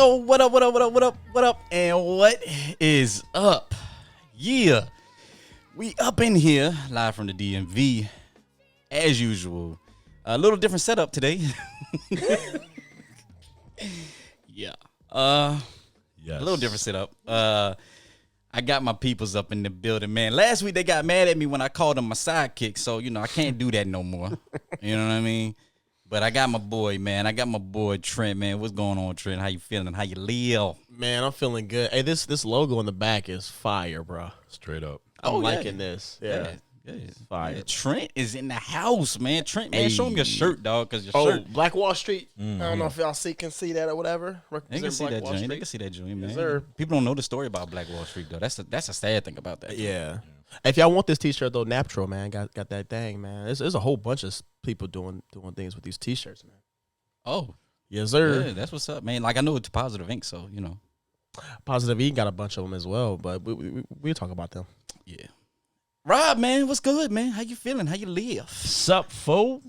Yo, what up, and what is up? Yeah, we up in here, live from the DMV, as usual. A little different setup today. Yeah. Yes. A little different setup. I got my peoples up in the building, man. Last week they got mad at me when I called them my sidekick, so I can't do that no more. You know what I mean? But I got my boy, man. I got my boy Trent, man. What's going on, Trent? How you feeling? How you live? Man, I'm feeling good. Hey, this logo on the back is fire, bro. Straight up. I'm liking this. Yeah. It's fire. Man, Trent is in the house, man. Trent, man, show him your shirt, dog, because your shirt. Black Wall Street. I don't know if y'all can see that or whatever. They can see Black that Wall joint. They Street. can see that joint, man. Yes, sir. People don't know the story about Black Wall Street, though. That's a sad thing about that. Yeah. If y'all want this T-shirt though, Naptro, man, got that thing, man. There's a whole bunch of people doing things with these T-shirts, man. Oh, yes, sir. yeah, that's what's up, man. Like I know it's Positive Ink, so Positive E got a bunch of them as well, but we'll talk about them. Yeah. Rob, man, what's good, man? How you feeling? How you live? Sup, fool?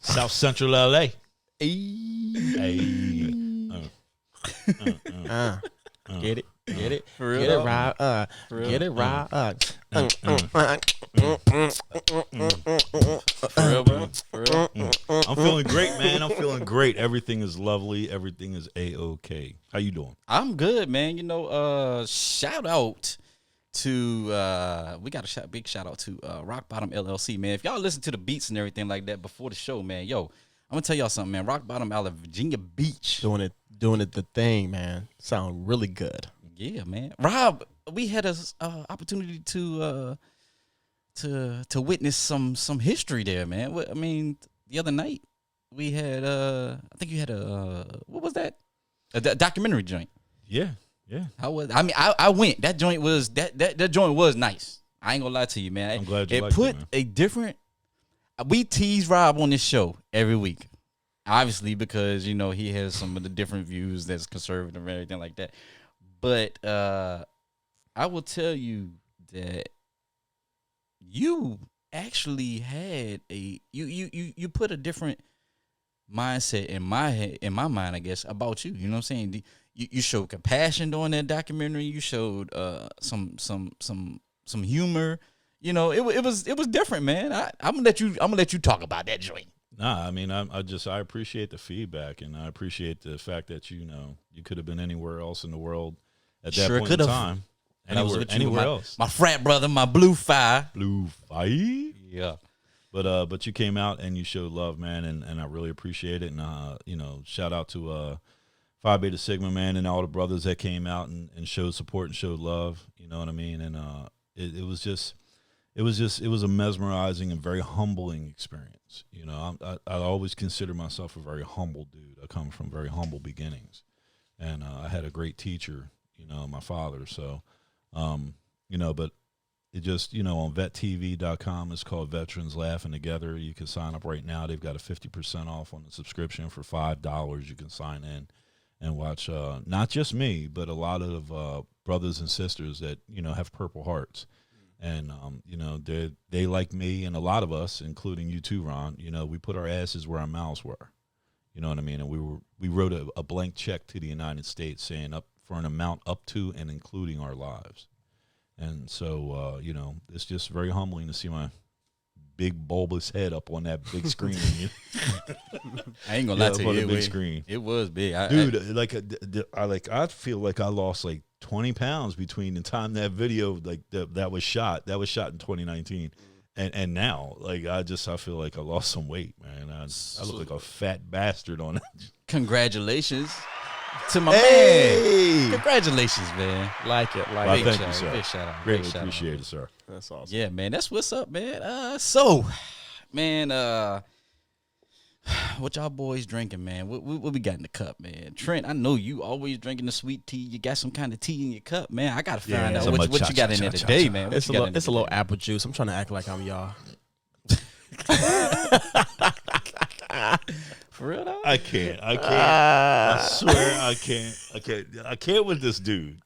South Central LA. Hey. Get it? Get it? For real, Get it dog? right. For real? Get it right. For real, bro. For real. I'm feeling great, man. I'm feeling great. Everything is lovely. Everything is A-OK. How you doing? I'm good, man. Shout out to we got a big shout out to Rock Bottom LLC, man. If y'all listen to the beats and everything like that before the show, man, I'm gonna tell y'all something, man. Rock Bottom out of Virginia Beach. Doing it the thing, man. Sound really good. Yeah, man. Rob, we had a opportunity to witness some history there, man. I mean, the other night we had I think you had what was that? A documentary joint. Yeah. How was? I mean, I went. That joint was that joint was nice. I ain't gonna lie to you, man. I'm glad you it liked put it, man. a different. We tease Rob on this show every week, obviously because he has some of the different views that's conservative and everything like that. But I will tell you that you actually had you put a different mindset in my mind, I guess, about you. You know what I'm saying? You showed compassion during that documentary. You showed some humor. It was different, man. I'm gonna let you talk about that joint. Nah, I mean, I appreciate the feedback, and I appreciate the fact that you could have been anywhere else in the world at that Sure point in could've. time. And I was with you Anywhere with else. my frat brother, my blue fire. Blue fire. Yeah. But you came out and you showed love, man, and I really appreciate it. And shout out to Phi Beta Sigma, man, and all the brothers that came out and showed support and showed love. You know what I mean? And it was a mesmerizing and very humbling experience. I always consider myself a very humble dude. I come from very humble beginnings, and I had a great teacher, my father. So, but it just, on vettv.com, it's called Veterans Laughing Together. You can sign up right now. They've got a 50% off on the subscription for $5. You can sign in and watch not just me, but a lot of brothers and sisters that, have Purple Hearts. And, they like me and a lot of us, including you too, Ron, we put our asses where our mouths were. You know what I mean? And we wrote a blank check to the United States saying up for an amount up to and including our lives. And so, it's just very humbling to see my big bulbous head up on that big screen. I ain't gonna lie to you. On the big screen. It was big. I feel like I lost like 20 pounds between the time that video that was shot. That was shot in 2019. And now, I feel like I lost some weight, man. I look like a fat bastard on it. Congratulations to my man. Congratulations, man. Like it. Well, thank you, sir. Big shout out. Greatly Big shout out. appreciate it, sir. That's awesome. Yeah, man. That's what's up, man. What y'all boys drinking, man? What we got in the cup, man? Trent, I know you always drinking the sweet tea. You got some kind of tea in your cup, man. I gotta find out what you got in there today, man. It's a little apple juice. I'm trying to act like I'm y'all. For real, though? I can't. I swear I can't with this dude.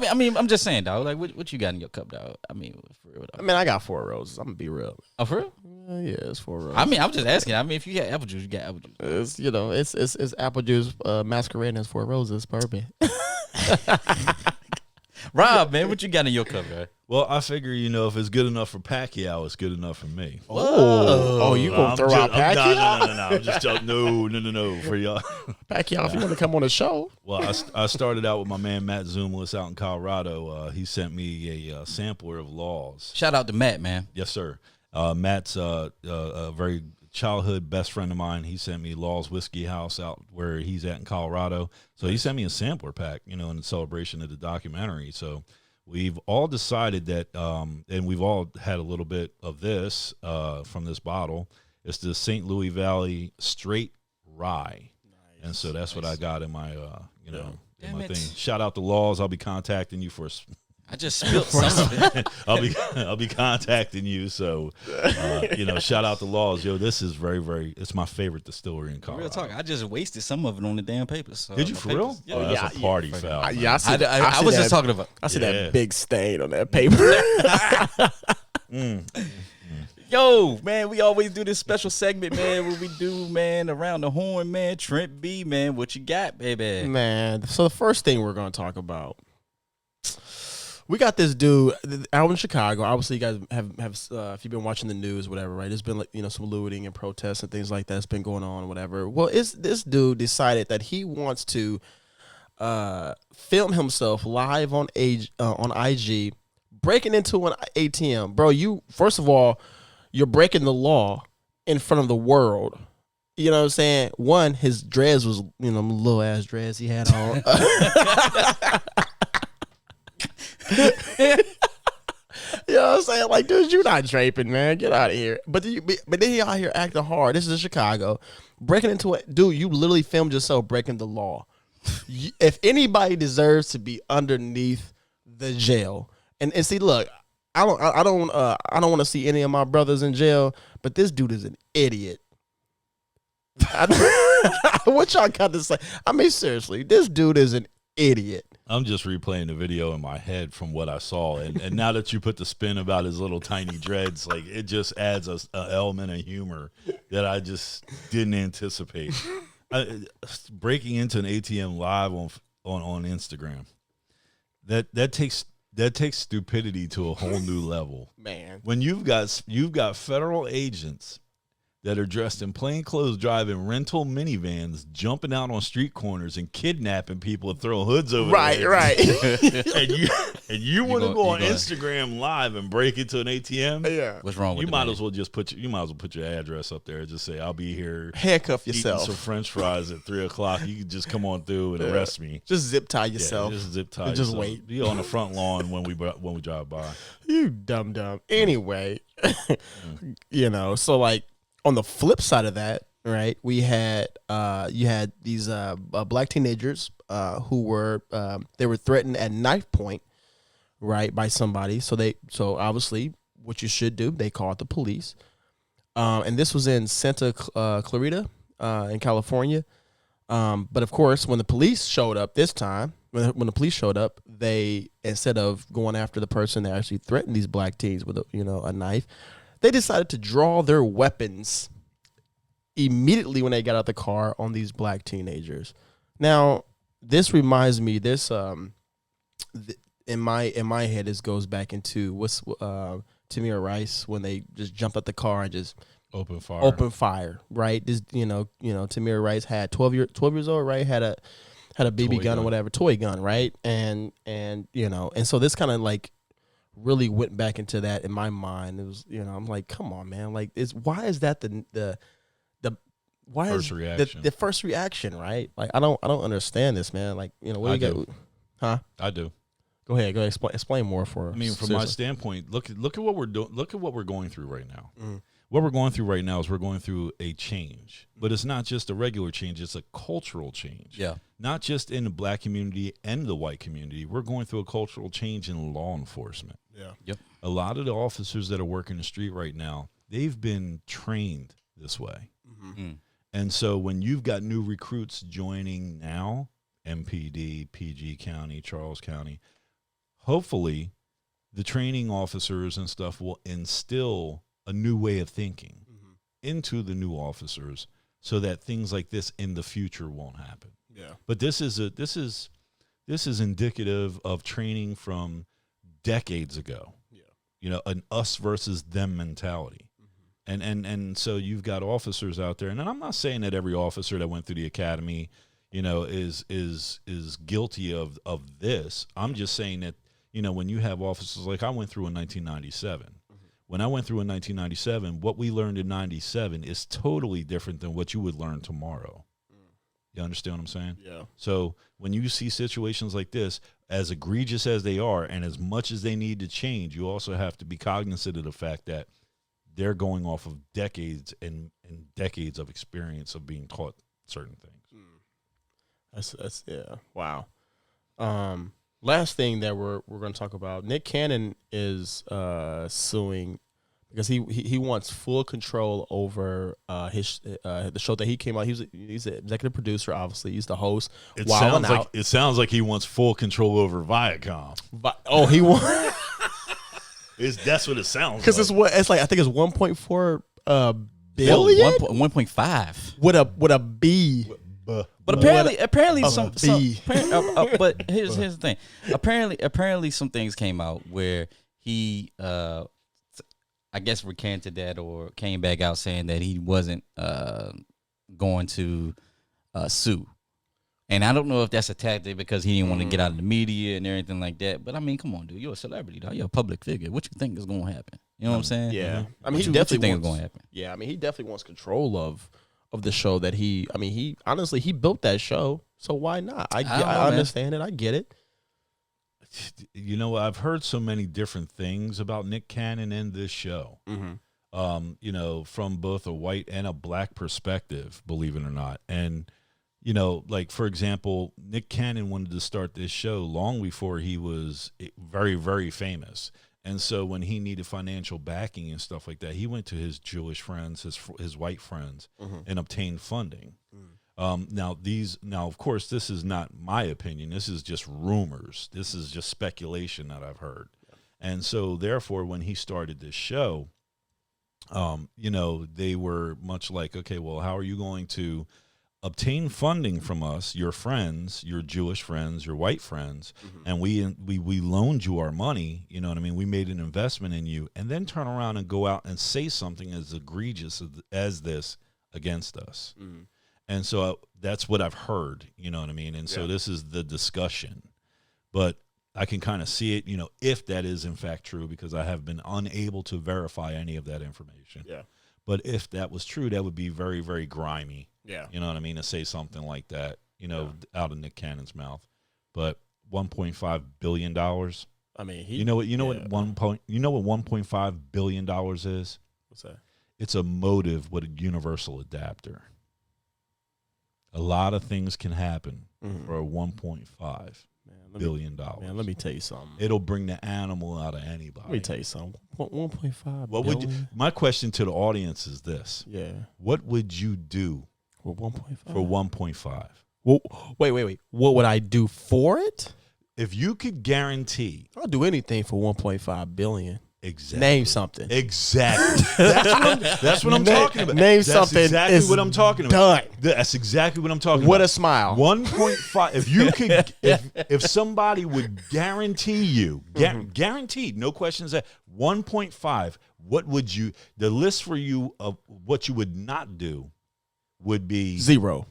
I mean, I'm just saying, dog. Like, what you got in your cup, dog? I mean, for real, dog. I mean, I got 4 roses. I'm gonna be real. Oh, for real? Yeah, it's 4 roses. I mean, I'm just asking. I mean, if you got apple juice, you got apple juice. It's apple juice masquerading as 4 roses, bourbon. Rob, man, what you got in your cup, guy? Well, I figure, if it's good enough for Pacquiao, it's good enough for me. Oh, you gonna throw out Pacquiao? No. I'm just no for y'all. Pacquiao, if you want to come on the show. Well, I started out with my man Matt Zumlis out in Colorado. He sent me a sampler of Laws. Shout out to Matt, man. Yes, sir. Matt's a very childhood best friend of mine. He sent me Law's Whiskey House out where he's at in Colorado. So he sent me a sampler pack, in celebration of the documentary. So we've all decided that, and we've all had a little bit of this from this bottle. It's the St. Louis Valley Straight Rye. Nice. And so that's what I got in my, in my thing. Shout out to Laws. I'll be contacting you for I just spilled some of it. I'll be contacting you. So, shout out to Laws. Yo, this is very, very. It's my favorite distillery in Colorado. Real talk. I just wasted some of it on the damn papers. So Did you for real? Yeah. Oh, that's a party foul. I was just talking about. I see that big stain on that paper. Yo, man, we always do this special segment, man, where we do, man, around the horn, man. Trent B, man, what you got, baby? Man, so the first thing we're going to talk about. We got this dude out in Chicago. Obviously, you guys have if you've been watching the news, whatever, right? There's been some looting and protests and things like that's been going on, whatever. Well, this dude decided that he wants to film himself live on IG, breaking into an ATM, bro. First of all, you're breaking the law in front of the world. You know what I'm saying? One, his dreads was little ass dreads he had on. You know what I'm saying? Like, dude, you not draping, man. Get out of here. But then he out here acting hard. This is Chicago. Breaking into it. Dude, you literally filmed yourself breaking the law. If anybody deserves to be underneath the jail, and see, look, I don't want to see any of my brothers in jail, but this dude is an idiot. What y'all got to say? I mean, seriously, this dude is an idiot. I'm just replaying the video in my head from what I saw, and now that you put the spin about his little tiny dreads, like it just adds an element of humor that I just didn't anticipate. Breaking into an ATM live on Instagram, that takes stupidity to a whole new level, man. When you've got federal agents that are dressed in plain clothes, driving rental minivans, jumping out on street corners and kidnapping people and throwing hoods over their heads. and you want to go on Instagram live and break into an ATM? Yeah. What's wrong with you? Might as well just put your address up there and just say, I'll be here. Handcuff yourself. Eating some French fries at 3:00. You can just come on through and arrest me. Just zip tie yourself. Yeah, just zip tie. And just wait. Be on the front lawn when we drive by. You dumb. Anyway, so like, on the flip side of that, right, you had these black teenagers who were they were threatened at knife point, right, by somebody. So obviously what you should do, they called the police. And this was in Santa Clarita in California. But of course, when the police showed up this time, when the police showed up, they, instead of going after the person that actually threatened these black teens with a knife, they decided to draw their weapons immediately when they got out the car on these black teenagers. Now, this reminds me, in my head, this goes back into Tamir Rice, when they just jumped out the car and just open fire, right? This Tamir Rice had 12 years old, right? Had a BB gun or whatever, toy gun, right? And so this kind of like really went back into that in my mind. It was, I'm like, come on, man. Like, why is that the first reaction, right? Like, I don't understand this, man. Like, what do you got? Huh? I do. Go ahead. Explain more for us. I mean, from my standpoint, look at what we're doing. Look at what we're going through right now. What we're going through right now is we're going through a change, but it's not just a regular change. It's a cultural change. Yeah. Not just in the black community and the white community. We're going through a cultural change in law enforcement. Yeah. Yep. A lot of the officers that are working the street right now, they've been trained this way. Mm-hmm. And so when you've got new recruits joining now, MPD, PG County, Charles County, hopefully the training officers and stuff will instill a new way of thinking into the new officers so that things like this in the future won't happen. Yeah. But this is indicative of training from decades ago. Yeah. You know, an us versus them mentality. And so you've got officers out there, and I'm not saying that every officer that went through the academy, you know, is guilty of this. I'm just saying that, you know, when you have officers like I went through in 1997. When I went through in 1997, what we learned in 97 is totally different than what you would learn tomorrow. You understand what I'm saying? Yeah. So when you see situations like this, as egregious as they are and as much as they need to change, you also have to be cognizant of the fact that they're going off of decades and decades of experience of being taught certain things. That's yeah. Wow. Last thing that we're going to talk about, Nick Cannon is suing because he wants full control over his the show that he came out. He's the executive producer, obviously. He's the host. It sounds like he wants full control over Viacom. He wants. That's what it sounds like. Because it's like I think it's 1.4 billion. 1.5 with a B. But apparently some but here's the thing. Apparently some things came out where he I guess recanted that or came back out saying that he wasn't going to sue. And I don't know if that's a tactic because he didn't want to get out of the media and everything like that. But I mean, come on, dude, you're a celebrity, dog. You're a public figure. What you think is going to happen? You know what I'm saying? Yeah. I mean, what he you definitely think is going to happen. Yeah, I mean, he definitely wants control of the show that he honestly he built that show, so why not? I understand it. I get it. You know, I've heard so many different things about Nick Cannon in this show. You know, from both a white and a black perspective, believe it or not. And, you know, like, for example, Nick Cannon wanted to start this show long before he was very, very famous. And so when he needed financial backing and stuff like that, he went to his Jewish friends, his white friends, and obtained funding. Now, of course, this is not my opinion. This is just rumors. This is just speculation that I've heard. And so, therefore, when he started this show, you know, they were much like, okay, well, how are you going to obtain funding from us, your friends, your Jewish friends, your white friends, and we loaned you our money, you know what I mean? We made an investment in you, and then turn around and go out and say something as egregious as this against us. And so that's what I've heard, you know what I mean? And so this is the discussion. But I can kind of see it, you know, if that is in fact true, because I have been unable to verify any of that information. Yeah. But if that was true, that would be very, very grimy. Yeah. You know what I mean? To say something like that, you know, out of Nick Cannon's mouth. But $1.5 billion. I mean, you know what $1.5 billion is? What's that? It's a motive with a universal adapter. A lot of things can happen for a $1.5 billion. Man, let me tell you something. It'll bring the animal out of anybody. Let me tell you something. 1.5 what billion? would you, my question to the audience is this. Yeah. What would you do for 1.5? For 1.5. Well, wait. What would I do for it? If you could guarantee. I'll do anything for 1.5 billion. Exactly. Name something. Exactly. That's what I'm talking about. Name something. Exactly what I'm talking about. Done. That's exactly what I'm talking about. With a smile. 1.5. If you could, if somebody would guarantee you, guaranteed, no questions asked, 1.5. What would you? The list for you of what you would not do would be zero.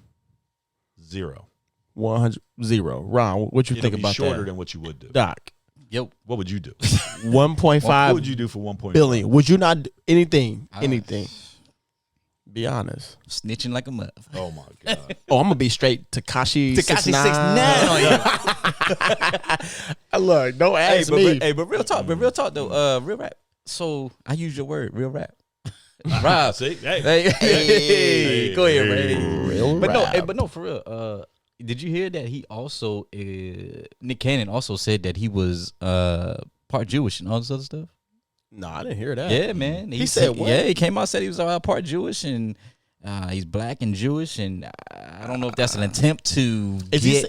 100. Zero. Ron, what you think about that? Shorter than what you would do. Doc. Yep. What would you do? 1.5. What would you do for 1.5 billion? Would you not do anything? Anything? Be honest. Snitching like a mother. Oh my god. Oh, I'm gonna be straight Tekashi 6ix9ine on you. Look, don't ask me. But real talk. But real talk though. Real rap. So I use your word, real rap. Rob, see, hey, go ahead, man. Real rap. But no, for real. Did you hear that he also Nick Cannon also said that he was part Jewish and all this other stuff? No, I didn't hear that. Yeah, man. He said what? Yeah, he came out and said he was part Jewish and he's black and Jewish, and I don't know if that's an attempt to is he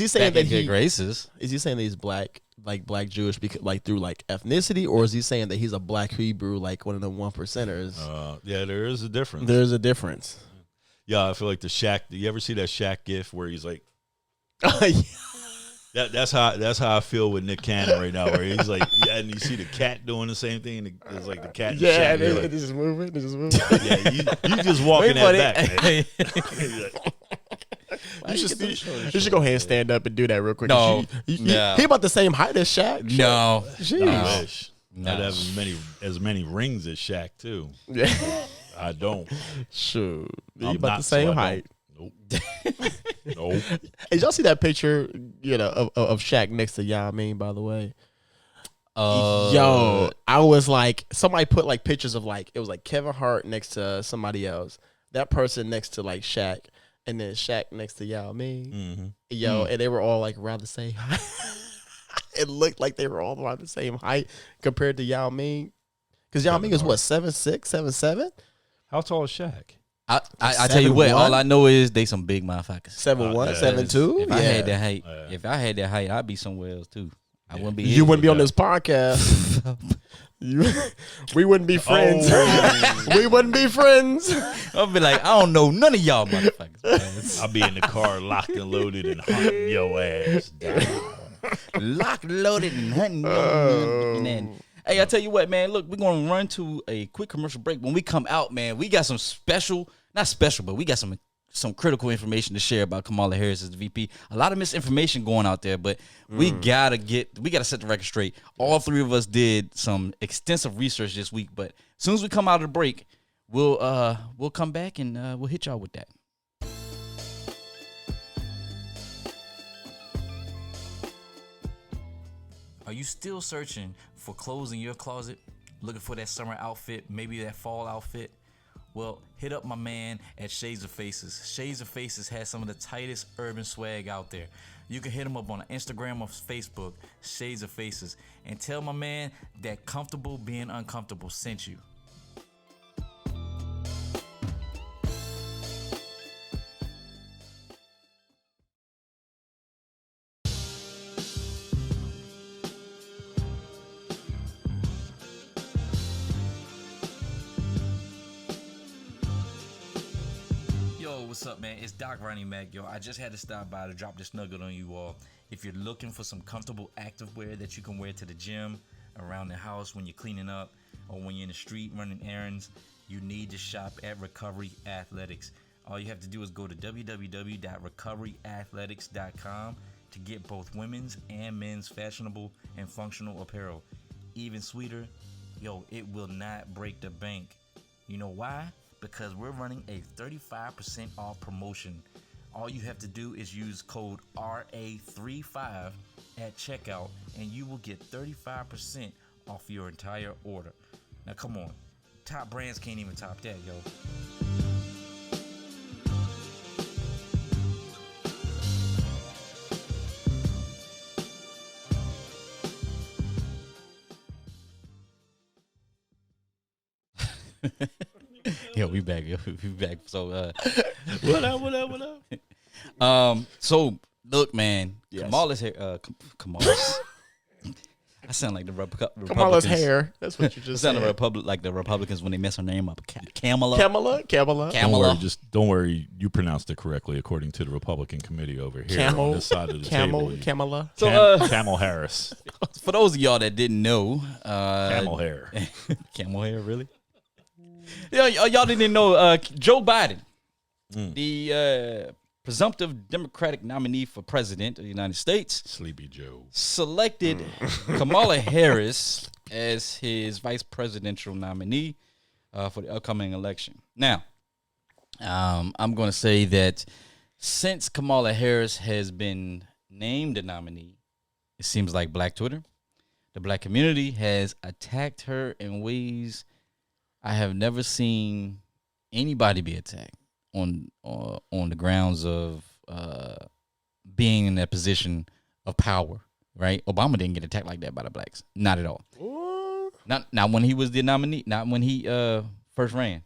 saying that he racist? Is he saying that he's black black Jewish because like through like ethnicity, or is he saying that he's a black Hebrew like one of the 1%ers? Yeah, there is a difference. There's a difference. Yeah, I feel like the Shaq. Do you ever see that Shaq gif where he's like, that's how I feel with Nick Cannon right now, where he's like, yeah, and you see the cat doing the same thing, and it's like the cat. And Yeah, Shaq, you're like, it's just moving. It's just moving. yeah, you just walking that back, man. You should go ahead and stand up and do that real quick. No. He about the same height as Shaq. No. Jeez. I wish. No. I'd have as many rings as Shaq too. Yeah. I don't. Sure. He I'm about not, the same so I height. don't. Nope. Hey, y'all see that picture, of Shaq next to Yao Ming, by the way? Yo, I was like, somebody put like pictures of like, it was like Kevin Hart next to somebody else. That person next to like Shaq, and then Shaq next to Yao Ming. Mm-hmm. And they were all like around the same height. It looked like they were all around the same height compared to Yao Ming. Because Yao Ming is what, 7'6", 7'7"? How tall is Shaq? I tell you what, 7'1"? all I know is they some big motherfuckers. 7'1", yeah. 7'2"? If I had that height, I'd be somewhere else too. I wouldn't be. You wouldn't be on this podcast. We wouldn't be friends. Oh. We wouldn't be friends. I'd be like, I don't know none of y'all motherfuckers. Man. I'll be in the car locked and loaded and hunting your ass down. Locked, loaded, and hunting. And then, hey, I tell you what, man. Look, we're gonna run to a quick commercial break. When we come out, man, we got some not special, but we got some critical information to share about Kamala Harris as the VP. A lot of misinformation going out there, but we gotta set the record straight. All three of us did some extensive research this week, but as soon as we come out of the break, we'll come back and we'll hit y'all with that. Are you still searching for clothes in your closet? Looking for that summer outfit, maybe that fall outfit? Well, hit up my man at Shades of Faces. Shades of Faces has some of the tightest urban swag out there. You can hit him up on Instagram or Facebook, Shades of Faces, and tell my man that Comfortable Being Uncomfortable sent you. What's up, man? It's Doc Ronnie Mac, yo. I just had to stop by to drop this nugget on you all. If you're looking for some comfortable activewear that you can wear to the gym, around the house when you're cleaning up, or when you're in the street running errands, you need to shop at Recovery Athletics. All you have to do is go to www.recoveryathletics.com to get both women's and men's fashionable and functional apparel. Even sweeter, yo, it will not break the bank. You know why? Because we're running a 35% off promotion. All you have to do is use code RA35 at checkout and you will get 35% off your entire order. Now come on, top brands can't even top that, yo. Yo, we back. So, What up? So look, man. Yes. Kamala's hair. Kamala's. I sound like the Republicans. Kamala's hair. That's what you I just sound said. like the Republicans when they mess her name up. Kamala. Kamala. Don't worry. You pronounced it correctly according to the Republican committee over here Camel. on this side of the table. Kamala. So, Camel Harris. for those of y'all that didn't know, Camel hair. camel hair, really? Y'all didn't know Joe Biden, the presumptive Democratic nominee for president of the United States, Sleepy Joe. selected Kamala Harris as his vice presidential nominee for the upcoming election. Now, I'm going to say that since Kamala Harris has been named a nominee, it seems like Black Twitter, the Black community has attacked her in ways I have never seen anybody be attacked on the grounds of being in that position of power, right? Obama didn't get attacked like that by the blacks, not at all. Not when he was the nominee, not when he first ran.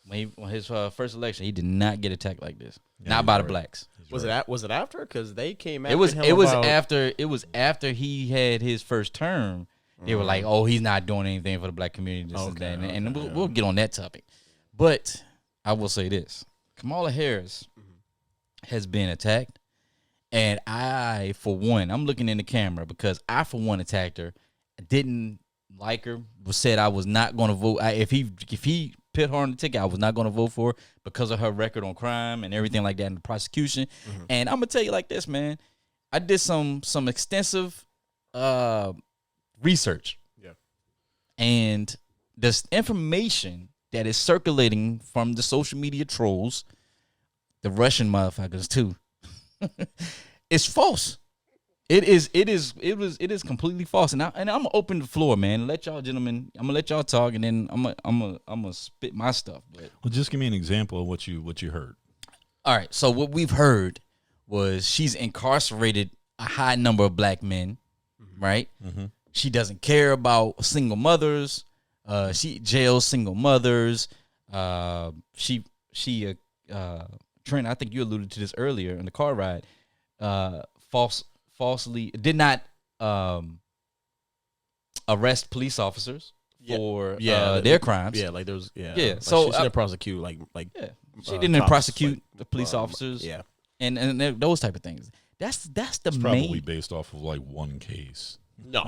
When his first election, he did not get attacked like this. Yeah, not by the right. blacks. Was it after? Because they came after It was him it was about- after he had his first term. They were like, "Oh, he's not doing anything for the black community." This and that, and we'll get on that topic. But I will say this: Kamala Harris has been attacked, and I, for one, I'm looking in the camera because I, for one, attacked her. I didn't like her. Said I was not going to vote. If he put her on the ticket, I was not going to vote for her because of her record on crime and everything like that in the prosecution. And I'm gonna tell you like this, man. I did some extensive research. Yeah. And this information that is circulating from the social media trolls, the Russian motherfuckers too, is false. It is completely false. And I'm gonna open the floor, man. Let y'all gentlemen, I'm gonna let y'all talk, and then I'm gonna spit my stuff. But Well, just give me an example of what you heard. all right, so what we've heard was she's incarcerated a high number of black men, right? Mm-hmm. She doesn't care about single mothers. She jails single mothers. She Trent, I think you alluded to this earlier in the car ride. Falsely did not arrest police officers for their crimes. Yeah, like there was Yeah. Like So, she didn't prosecute she didn't cops, prosecute like, the police officers. Yeah. And those type of things. That's the It's main. probably based off of like one case. No,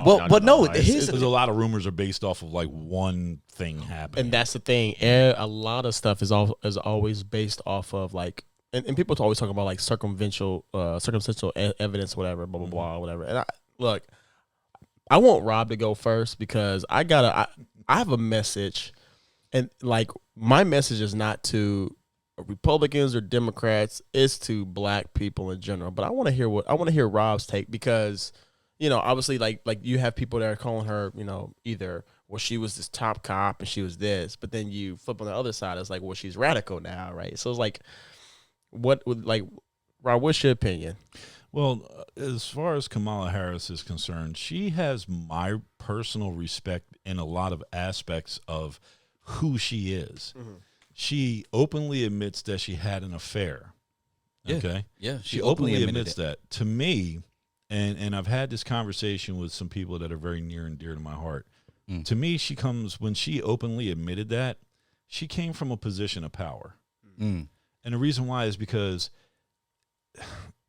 here's There's a lot of rumors are based off of like one thing happening. and that's the thing. A lot of stuff is always based off of like, and people always talk about like circumstantial evidence, whatever, blah blah blah, whatever. And I want Rob to go first because I have a message, and like my message is not to Republicans or Democrats, it's to black people in general. But I want to hear Rob's take because, you know, obviously like you have people that are calling her, you know, either well she was this top cop and she was this, but then you flip on the other side, it's like well she's radical now, right? So it's like, what would like Rob? What's your opinion? Well, as far as Kamala Harris is concerned, she has my personal respect in a lot of aspects of who she is. Mm-hmm. She openly admits that she had an affair. Yeah. Okay? Yeah, She openly admits that. To me, and I've had this conversation with some people that are very near and dear to my heart. To me, when she openly admitted that, she came from a position of power. And the reason why is because,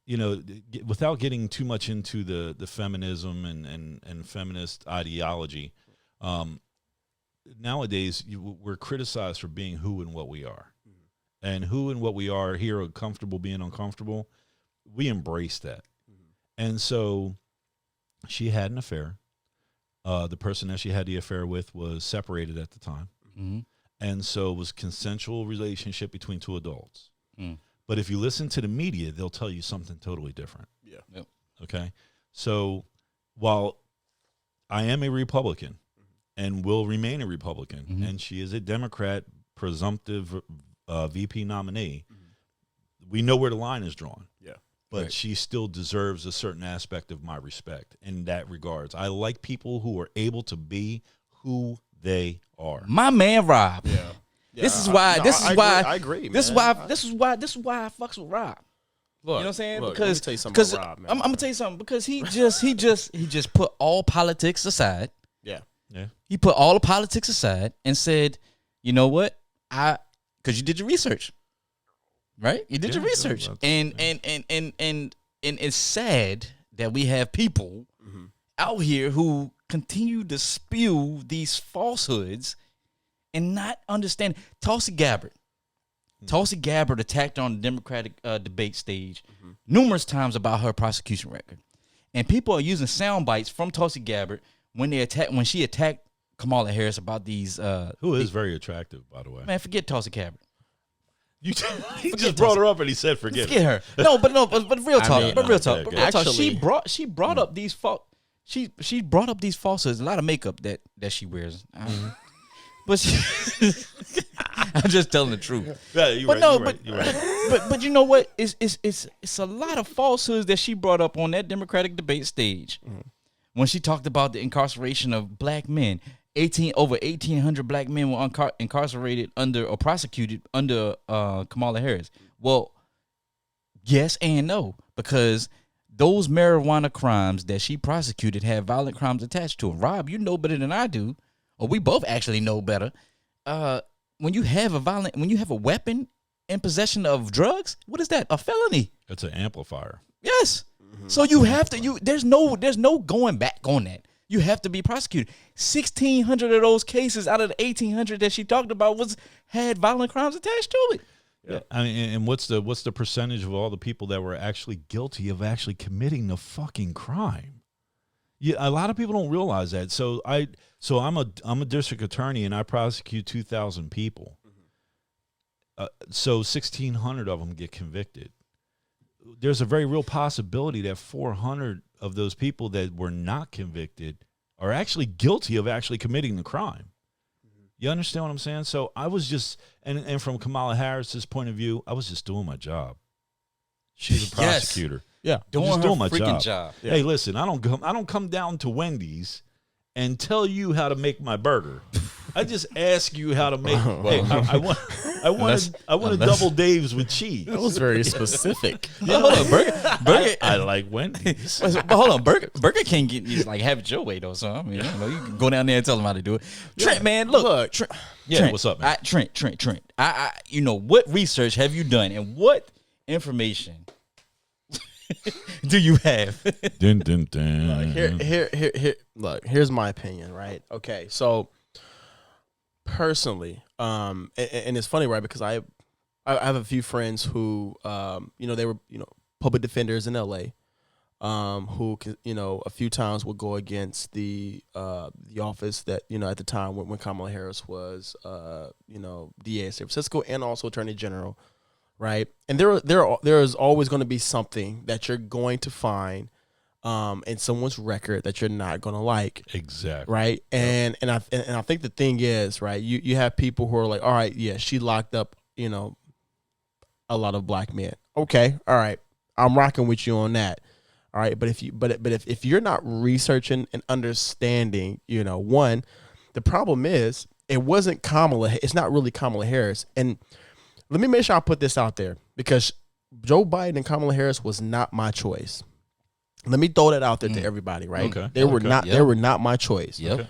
you know, without getting too much into the feminism and feminist ideology, nowadays we're criticized for being who and what we are. And who and what we are here are comfortable being uncomfortable. We embrace that. And so she had an affair. The person that she had the affair with was separated at the time. Mm-hmm. And so it was a consensual relationship between two adults. But if you listen to the media, they'll tell you something totally different. Yeah. Yep. Okay. So while I am a Republican and will remain a Republican, and she is a Democrat, presumptive VP nominee, we know where the line is drawn. Yeah. But she still deserves a certain aspect of my respect in that regards. I like people who are able to be who they are. My man Rob. Yeah. This is why. I agree. Man. This is why I fucks with Rob. Look, you know what I'm saying? Look, because let me tell you something about Rob, man. I'm gonna tell you something because he just put all politics aside. Yeah. He put all the politics aside and said, you know what? Because you did your research, right? You did your research, and it's sad that we have people out here who continue to spew these falsehoods and not understand. Tulsi Gabbard attacked on the Democratic debate stage numerous times about her prosecution record, and people are using sound bites from Tulsi Gabbard when she attacked Kamala Harris about these. Who is very attractive, by the way. Man, forget Tulsi Gabbard. He just brought her up and he said, "Forget her." No, but real talk. mean, But real talk. okay. Actually, she brought up these she brought up these falsehoods. A lot of makeup that she wears. But I'm just telling the truth. Yeah, you're right. But you know what? It's a lot of falsehoods that she brought up on that Democratic debate stage when she talked about the incarceration of black men. Over 1,800 black men were incarcerated or prosecuted under Kamala Harris. Well, Yes and no, because those marijuana crimes that she prosecuted had violent crimes attached to them. Rob, you know better than I do, or we both actually know better. When you have a weapon in possession of drugs, what is that? A felony. It's an amplifier. Yes. So you have to. There's no going back on that. You have to be prosecuted. 1,600 of those cases out of the 1,800 that she talked about had violent crimes attached to it. Yeah. I mean, and what's the percentage of all the people that were actually guilty of actually committing the fucking crime? Yeah, a lot of people don't realize that. So I'm a district attorney and I prosecute 2,000 people. So 1,600 of them get convicted. There's a very real possibility that 400 of those people that were not convicted are actually guilty of actually committing the crime. You understand what I'm saying? So I was just, and from Kamala Harris's point of view, I was just doing my job. She's a prosecutor. Yeah, Doing just her doing my freaking job. job. Yeah. Hey, listen, I don't come down to Wendy's and tell you how to make my burger. I just ask you how to make. Hey, I want a double Dave's with cheese. That was very specific. Yeah, hold on, Burger. I like Wendy's. But hold on, Burger King get like have it your way though. So I mean, you can go down there and tell them how to do it. Trent, man, look, Trent, Yeah, Trent, what's up, man? Trent. What research have you done and what information do you have? Dun, dun, dun. Here. Look, here's my opinion, right? Okay, so personally, and it's funny, right? Because I have a few friends who, they were, public defenders in LA, who, a few times would go against the office that, at the time when Kamala Harris was, DA of San Francisco and also Attorney General, right? And there is always going to be something that you're going to find in someone's record that you're not going to like. Exactly. Right. And I think the thing is, right, you have people who are like, all right, yeah, she locked up, a lot of black men. Okay. All right. I'm rocking with you on that. All right. But if you're not researching and understanding, one, the problem is it wasn't Kamala. It's not really Kamala Harris. And let me make sure I put this out there because Joe Biden and Kamala Harris was not my choice. Let me throw that out there to everybody, right? Okay. They were not my choice. Yep. Okay.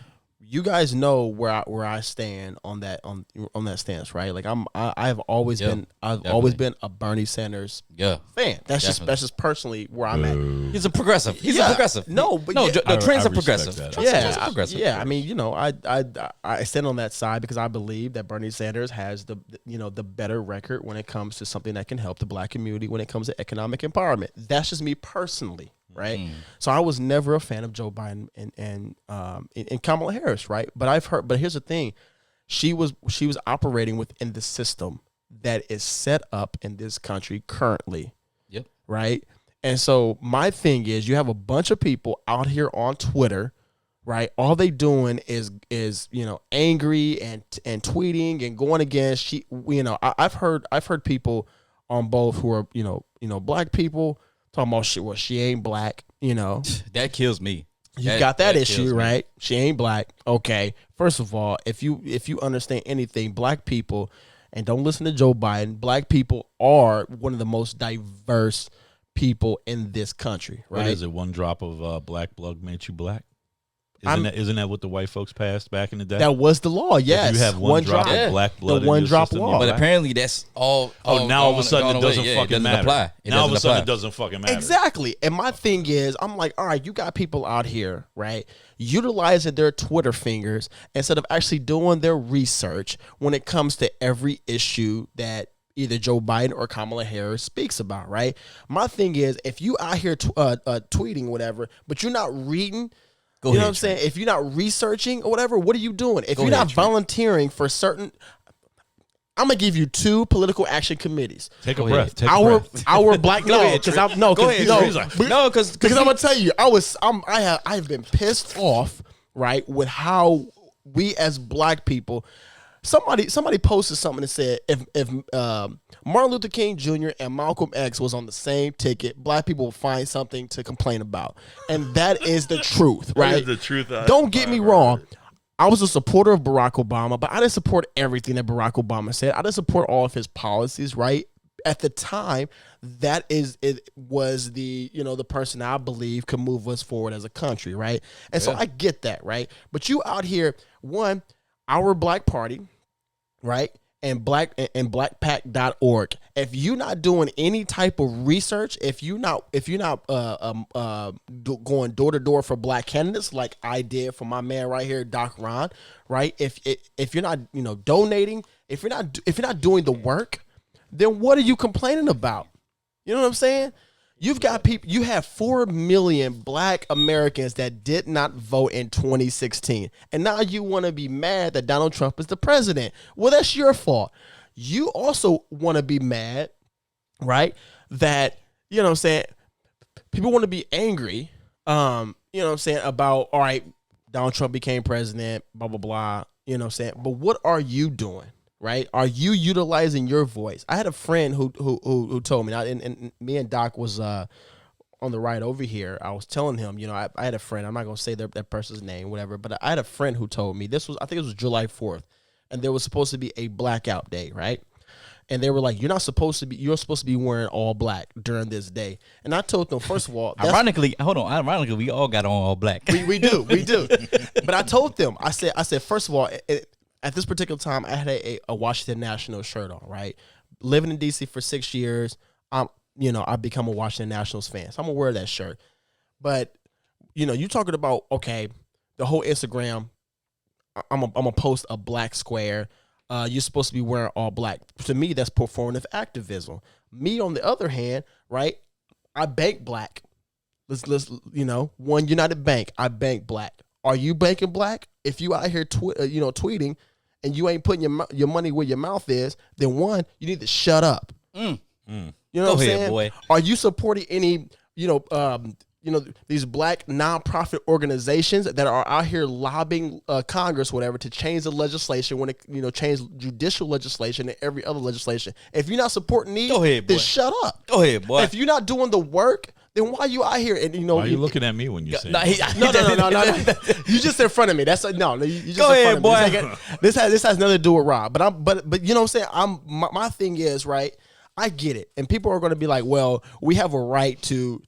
You guys know where I stand on that that stance, right? Like I've always been a Bernie Sanders fan. That's just personally where I'm at. He's a progressive. He's a progressive. No, but Trent's a respect progressive. that. Trent's a progressive. Yeah. I mean, I stand on that side because I believe that Bernie Sanders has the better record when it comes to something that can help the black community when it comes to economic empowerment. That's just me personally. Right. So I was never a fan of Joe Biden and Kamala Harris. Right. But here's the thing. She was operating within the system that is set up in this country currently. Yep. Right. And so my thing is you have a bunch of people out here on Twitter. Right. All they doing is angry and tweeting and going against I've heard people on both who are, black people talking about she ain't black, That kills me. You got that issue, right? She ain't black. Okay. First of all, if you understand anything, black people, and don't listen to Joe Biden, black people are one of the most diverse people in this country, right? What is it? One drop of black blood makes you black? Isn't that what the white folks passed back in the day? That was the law, yes. If you have one drop of black blood, the one drop law. But apparently that's all. Now all of a sudden it doesn't fucking matter. Apply. Now all of a sudden it doesn't fucking matter. Exactly. And my thing is, I'm like, all right, you got people out here, right, utilizing their Twitter fingers instead of actually doing their research when it comes to every issue that either Joe Biden or Kamala Harris speaks about, right? My thing is, if you out here tweeting whatever, but you're not reading. You know what I'm saying? If you're not researching or whatever, what are you doing? If you're not volunteering for certain, I'm gonna give you 2 political action committees. Take a breath. Our black because I'm gonna tell you, I've been pissed off, right, with how we as black people. Somebody posted something that said if Martin Luther King Jr. and Malcolm X was on the same ticket, black people will find something to complain about, and that is the truth, right? That is the truth. Don't get me wrong. I was a supporter of Barack Obama, but I didn't support everything that Barack Obama said. I didn't support all of his policies, right? at the time, it was the the person I believe could move us forward as a country, right? And so I get that, right? But you out here, one, our Black Party, right? And blackpack.org. If you're not doing any type of research, if you're not going door to door for Black candidates like I did for my man right here, Doc Ron, right? If you're not donating, if you're not doing the work, then what are you complaining about? You know what I'm saying? You've got people. You have 4 million Black Americans that did not vote in 2016, and now you want to be mad that Donald Trump is the president. Well, that's your fault. You also want to be mad, right? That what I'm saying. People want to be angry. What I'm saying about, all right, Donald Trump became president. Blah blah blah. You know what I'm saying. But what are you doing? Right? Are you utilizing your voice? I had a friend who told me, and me and Doc was on the ride over here. I was telling him, I had a friend. I'm not gonna say that person's name, whatever. But I had a friend who told me I think it was July 4th, and there was supposed to be a blackout day, right? And they were like, you're supposed to be wearing all black during this day. And I told them, first of all, ironically, we all got on all black. We do. But I told them, I said, first of all, at this particular time, I had a Washington Nationals shirt on, right? Living in D.C. for 6 years, I've become a Washington Nationals fan. So I'm going to wear that shirt. But, you talking about, okay, the whole Instagram, I'm going to post a black square. You're supposed to be wearing all black. To me, that's performative activism. Me, on the other hand, right, I bank black. Let's One United Bank, I bank black. Are you banking black? If you out here tweeting and you ain't putting your money where your mouth is, then one, you need to shut up. You know what I'm saying? Boy. Are you supporting any these Black nonprofit organizations that are out here lobbying Congress, whatever, to change the legislation when it change judicial legislation and every other legislation? If you're not supporting these, then shut up. Go ahead, boy. If you're not doing the work, then why are you out here? And why are you looking at me when you say no. You just in front of me. That's no. You just go in front ahead, of me. Boy. This has nothing to do with Rob. But you know what I'm saying. My thing is, right, I get it, and people are going to be like, well, we have a right to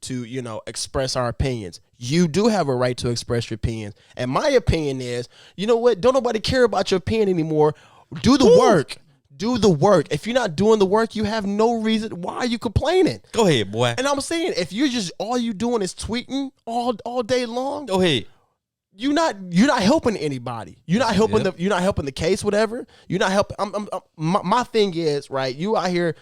express our opinions. You do have a right to express your opinions, and my opinion is, you know what? Don't nobody care about your opinion anymore. Do the work. Do the work. If you're not doing the work, you have no reason. Why are you complaining? Go ahead, boy. And I'm saying, if you're just all you doing is tweeting all day long, go ahead. You're not helping anybody. You're not helping you're not helping the case. Whatever. You're not helping. My thing is, right. You out here.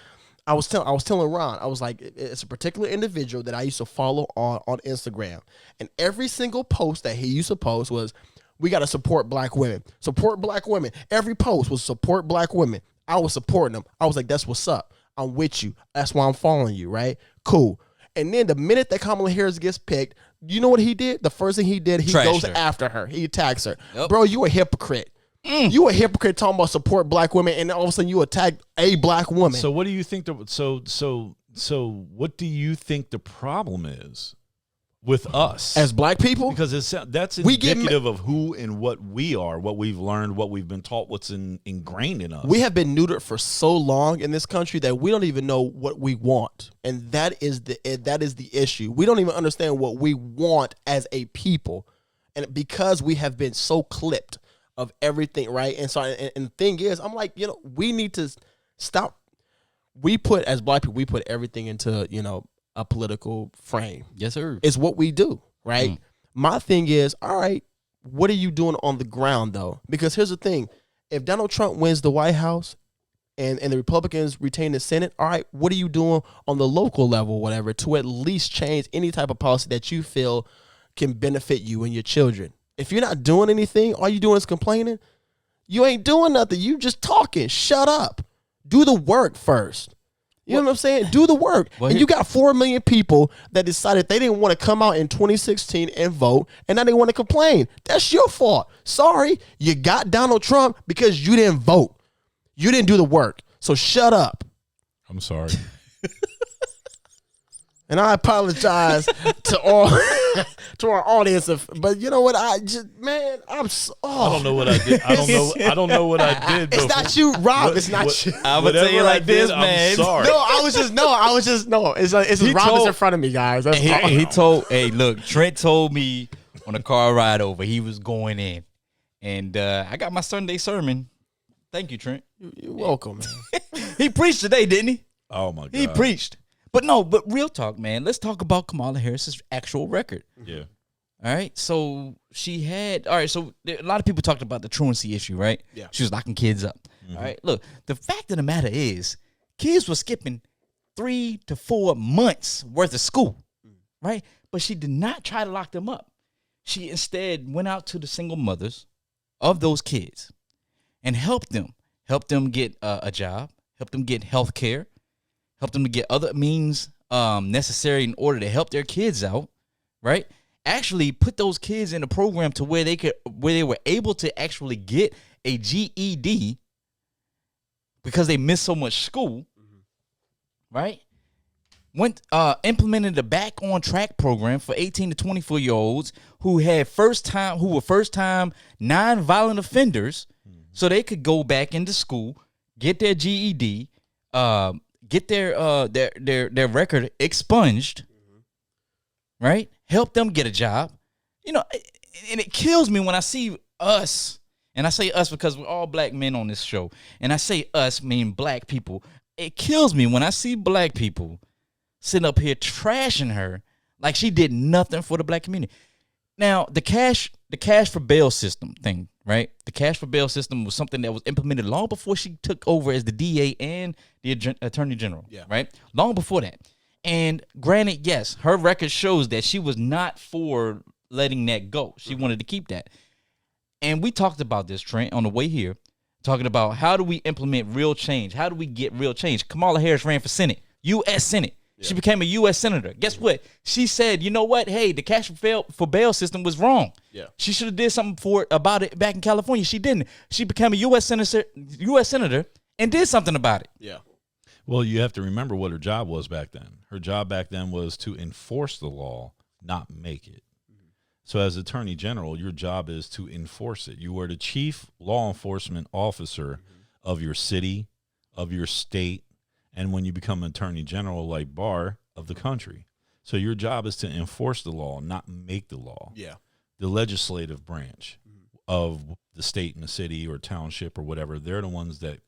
I was telling Ron. I was like, it's a particular individual that I used to follow on Instagram, and every single post that he used to post was, "We got to support Black women. Support Black women." Every post was support Black women. I was supporting them. I was like, that's what's up. I'm with you. That's why I'm following you, right? Cool. And then the minute that Kamala Harris gets picked, you know what he did? The first thing he did, he goes after her. He attacks her. Yep. Bro, you a hypocrite. You a hypocrite talking about support Black women, and all of a sudden you attack a Black woman. So what do you think? So what do you think the problem is with us as Black people? Because that's indicative of who and what we are, what we've learned, what we've been taught, what's ingrained in us. We have been neutered for so long in this country that we don't even know what we want, and that is the issue. We don't even understand what we want as a people, and because we have been so clipped of everything, right? And so, and the thing is, I'm like, we need to stop. We as Black people, we put everything into a political frame. Yes, sir. It's what we do, right? My thing is, all right, what are you doing on the ground, though? Because here's the thing. If Donald Trump wins the White House and the Republicans retain the Senate, all right, what are you doing on the local level, whatever, to at least change any type of policy that you feel can benefit you and your children? If you're not doing anything, all you doing is complaining, you ain't doing nothing. You just talking. Shut up. Do the work first. You know what I'm saying? Do the work. And you got 4 million people that decided they didn't want to come out in 2016 and vote, and now they want to complain. That's your fault. Sorry, you got Donald Trump because you didn't vote. You didn't do the work. So shut up. I'm sorry. And I apologize to all to our audience. But you know what? I'm so. I don't know what I did. I don't know what I did. It's not you, Rob. It's not you. I'm gonna tell you like this, man. I'm sorry. No, I was just no. It's Rob is in front of me, guys. That's all. He told, hey, look, Trent told me on a car ride over, he was going in, and I got my Sunday sermon. Thank you, Trent. You're welcome, man. He preached today, didn't he? Oh my God. He preached. But real talk, man. Let's talk about Kamala Harris's actual record. Yeah. All right. So so a lot of people talked about the truancy issue, right? Yeah. She was locking kids up. All right. Look, the fact of the matter is, kids were skipping 3 to 4 months worth of school, right? But she did not try to lock them up. She instead went out to the single mothers of those kids and helped them get a job, helped them get health care, help them to get other means necessary in order to help their kids out, right? Actually put those kids in a program to where they were able to actually get a GED because they missed so much school, right? Implemented a back on track program for 18 to 24-year-olds who were first time non-violent offenders, so they could go back into school, get their GED, get their record expunged, right? Help them get a job. You know, and it kills me when I see us, and I say us because we're all black men on this show, and I say us, meaning black people. It kills me when I see black people sitting up here trashing her like she did nothing for the black community. Now, the cash for bail system thing, right? The cash for bail system was something that was implemented long before she took over as the DA and the Attorney General, right? Long before that. And granted, yes, her record shows that she was not for letting that go. She wanted to keep that. And we talked about this, Trent, on the way here, talking about how do we implement real change? How do we get real change? Kamala Harris ran for Senate, U.S. Senate. She became a U.S. Senator. Guess what? She said, you know what? Hey, the cash for bail system was wrong. Yeah. She should have did something about it back in California. She didn't. She became a U.S. Senator and did something about it. Yeah. Well, you have to remember what her job was back then. Her job back then was to enforce the law, not make it. So as Attorney General, your job is to enforce it. You are the chief law enforcement officer of your city, of your state, and when you become Attorney General, like Barr, of the country. So your job is to enforce the law, not make the law. Yeah. The legislative branch of the state and the city or township or whatever, they're the ones that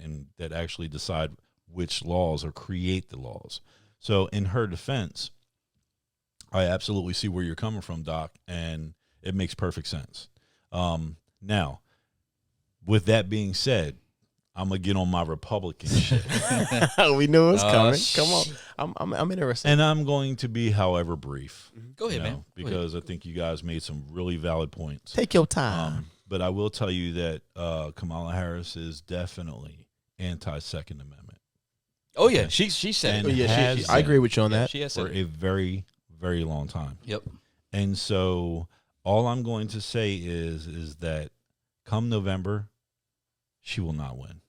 actually decide which laws or create the laws. So in her defense, I absolutely see where you're coming from, Doc, and it makes perfect sense. Now, with that being said, I'm gonna get on my Republican shit. We knew it was coming. Come on, I'm interested. And I'm going to be, however, brief. Go ahead, man. Because I think you guys made some really valid points. Take your time. But I will tell you that Kamala Harris is definitely anti-Second Amendment. Oh yeah, she said it. I agree with you on that. She has for said a very, very long time. Yep. And so all I'm going to say is that come November, she will not win.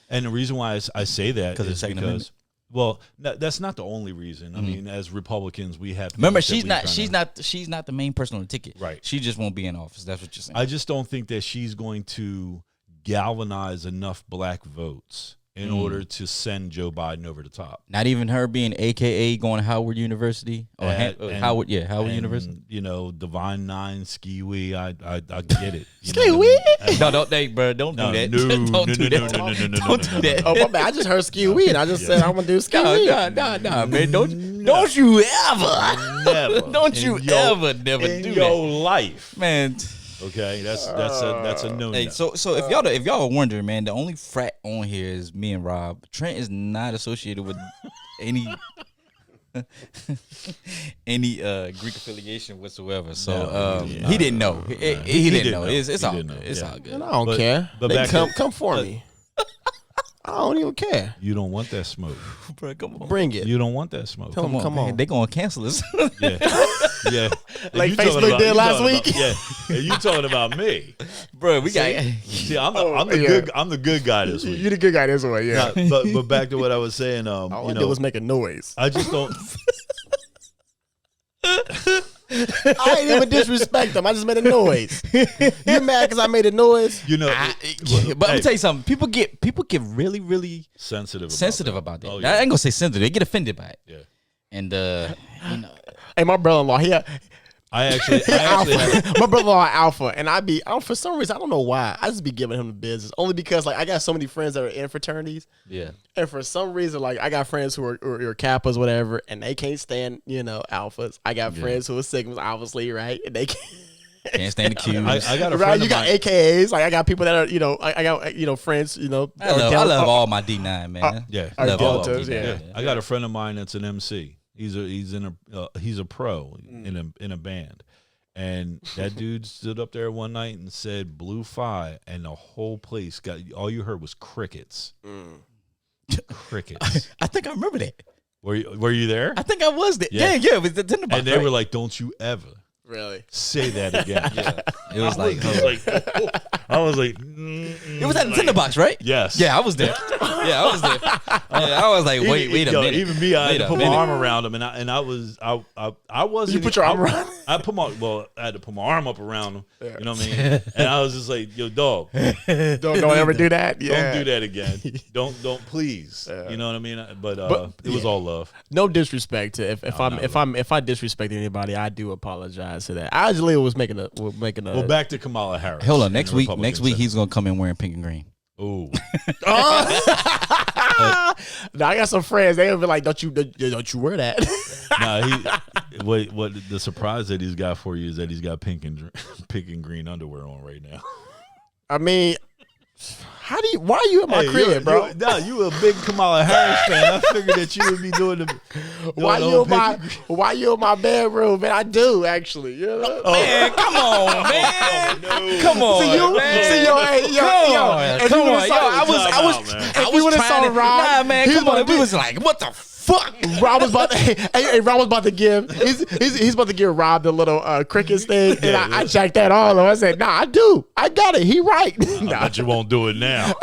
And the reason why I say that is because, well, that's not the only reason. I mean, as Republicans, we have. Remember, she's not the main person on the ticket. Right. She just won't be in office. That's what you're saying. I just don't think that she's going to galvanize enough black votes in order to send Joe Biden over the top. Not even her being AKA going to Howard University or Howard University. You know, Divine Nine, Ski-Wee. I get it. Ski-Wee? No, don't do that. Don't do that. Don't do that. Oh my bad. I just heard Ski-Wee and I just said I'm gonna do Ski-Wee. No, man. Don't you ever, never, don't you ever, never in do your that, life, man. Okay, that's a no. Hey, so if y'all are wondering, man, the only frat on here is me and Rob. Trent is not associated with any Greek affiliation whatsoever. So he didn't know. He didn't know. It's all good. It's all good. And I don't care. But come for me. I don't even care. You don't want that smoke. Bro, come on. Bring it. You don't want that smoke. Come on. They gonna cancel us. Yeah. Like Facebook did last week. You talking about me, bro? We got. See, I'm the good guy this week. You're the good guy this way, yeah. But back to what I was saying. All I did was make a noise. I just don't. I ain't even disrespect them. I just made a noise. You mad because I made a noise? You know, But I'm gonna tell you something. People get really, really sensitive about that. Oh, I yeah. ain't gonna say sensitive. They get offended by it. Yeah. And you know, Hey, my brother-in-law, I actually my brother-in-law Alpha, and for some reason I don't know why I just be giving him the business only because like I got so many friends that are in fraternities, yeah. and for some reason like I got friends who are Kappas whatever, and they can't stand alphas. I got friends who are Sigmas, obviously, right, and they Can't stand the cues. I got a right. friend You of got mine. AKAs, like I got people that are I got friends I love all my D9 man. Yeah, Our Love all deltas, D9, yeah. I got a friend of mine that's an MC. He's a pro in a band, and that dude stood up there one night and said "Blue Phi," and the whole place all you heard was crickets. Crickets. I think I remember that. Were you there? I think I was there. Yeah. Yeah. It was the tinderbox. And they were like, "Don't you ever really. say that again." Yeah. It was like, I was like, it was at the tinderbox, right? yes, Yeah, I was there. Yeah, I was there. Yeah, I was like, wait a minute. Even me, I had Wait to a put my minute. arm around him, and I wasn't. You put your arm around him? I had to put my arm up around him. You know what I mean? And I was just like, "Yo, dog, Don't ever do that. Yeah. don't do that again. Don't please." You know what I mean? But it was all love. No disrespect to if I disrespect anybody, I do apologize to that. I actually was making a Well, back to Kamala Harris. Hold on. and Next the week Republican he's gonna come in wearing pink and green. Ooh. Now I got some friends. They'll be like, "Don't you wear that?" What the surprise that he's got for you is that he's got pink and green underwear on right now. I mean, why are you in my crib, bro? You a big Kamala Harris fan. I figured that you would be doing the. Why you in my bedroom, man? I do actually. You know? Man, come on, man. Come on, man. Come on. I we was would've trying saw to. Rob, Nah, man, he was come on. about to We was like, what the fuck? Rob was about to, Rob was about to give. He's about to give Rob the little crickets thing, and I checked that all. I said, "Nah, I do. I got it. He right." But you won't do it now.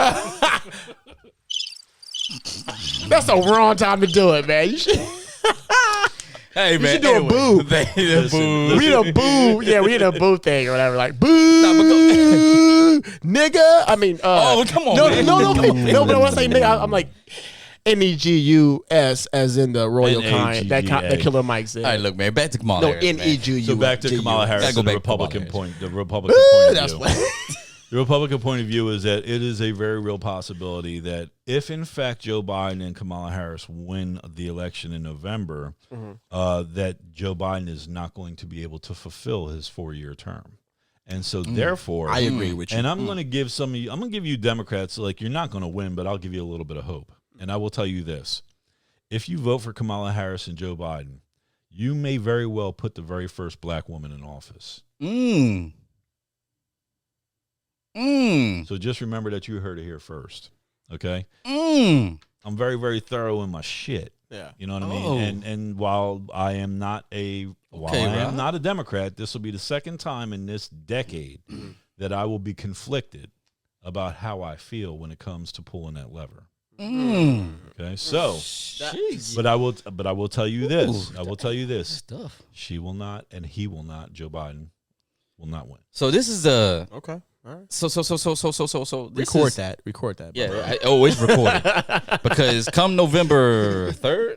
That's the wrong time to do it, man. You should. Hey, man. should do a boo. Listen. We need a boo. Yeah, we need a boo thing or whatever. Like boo, nigga. I mean, Oh, come on, no, man. no. But when I say nigga, I'm like NEGUS, as in the royal kind. That Killer Mike said. All right, look, man. Back to Kamala No, Harris, man. NEGUS. So back to Kamala Harris. Gotta go and the back to Kamala Republican Harris. point. The Republican point That's of view. what. The Republican point of view is that it is a very real possibility that if, in fact, Joe Biden and Kamala Harris win the election in November, that Joe Biden is not going to be able to fulfill his 4-year term. And so, therefore, I agree with you. And I'm going to give some of you, I'm going to give you Democrats, like, you're not going to win, but I'll give you a little bit of hope. And I will tell you this. If you vote for Kamala Harris and Joe Biden, you may very well put the very first black woman in office. So just remember that you heard it here first, okay? I'm very, very thorough in my shit. Yeah. You know what I mean? And while I am not a Democrat, this will be the second time in this decade that I will be conflicted about how I feel when it comes to pulling that lever. Okay, so, but I will tell you this. I will tell you this. Stuff. She will not, and he will not. Joe Biden will not win. So this is the Okay. All right. so this Record is, that. Record that. Yeah, it's recorded because come November 3rd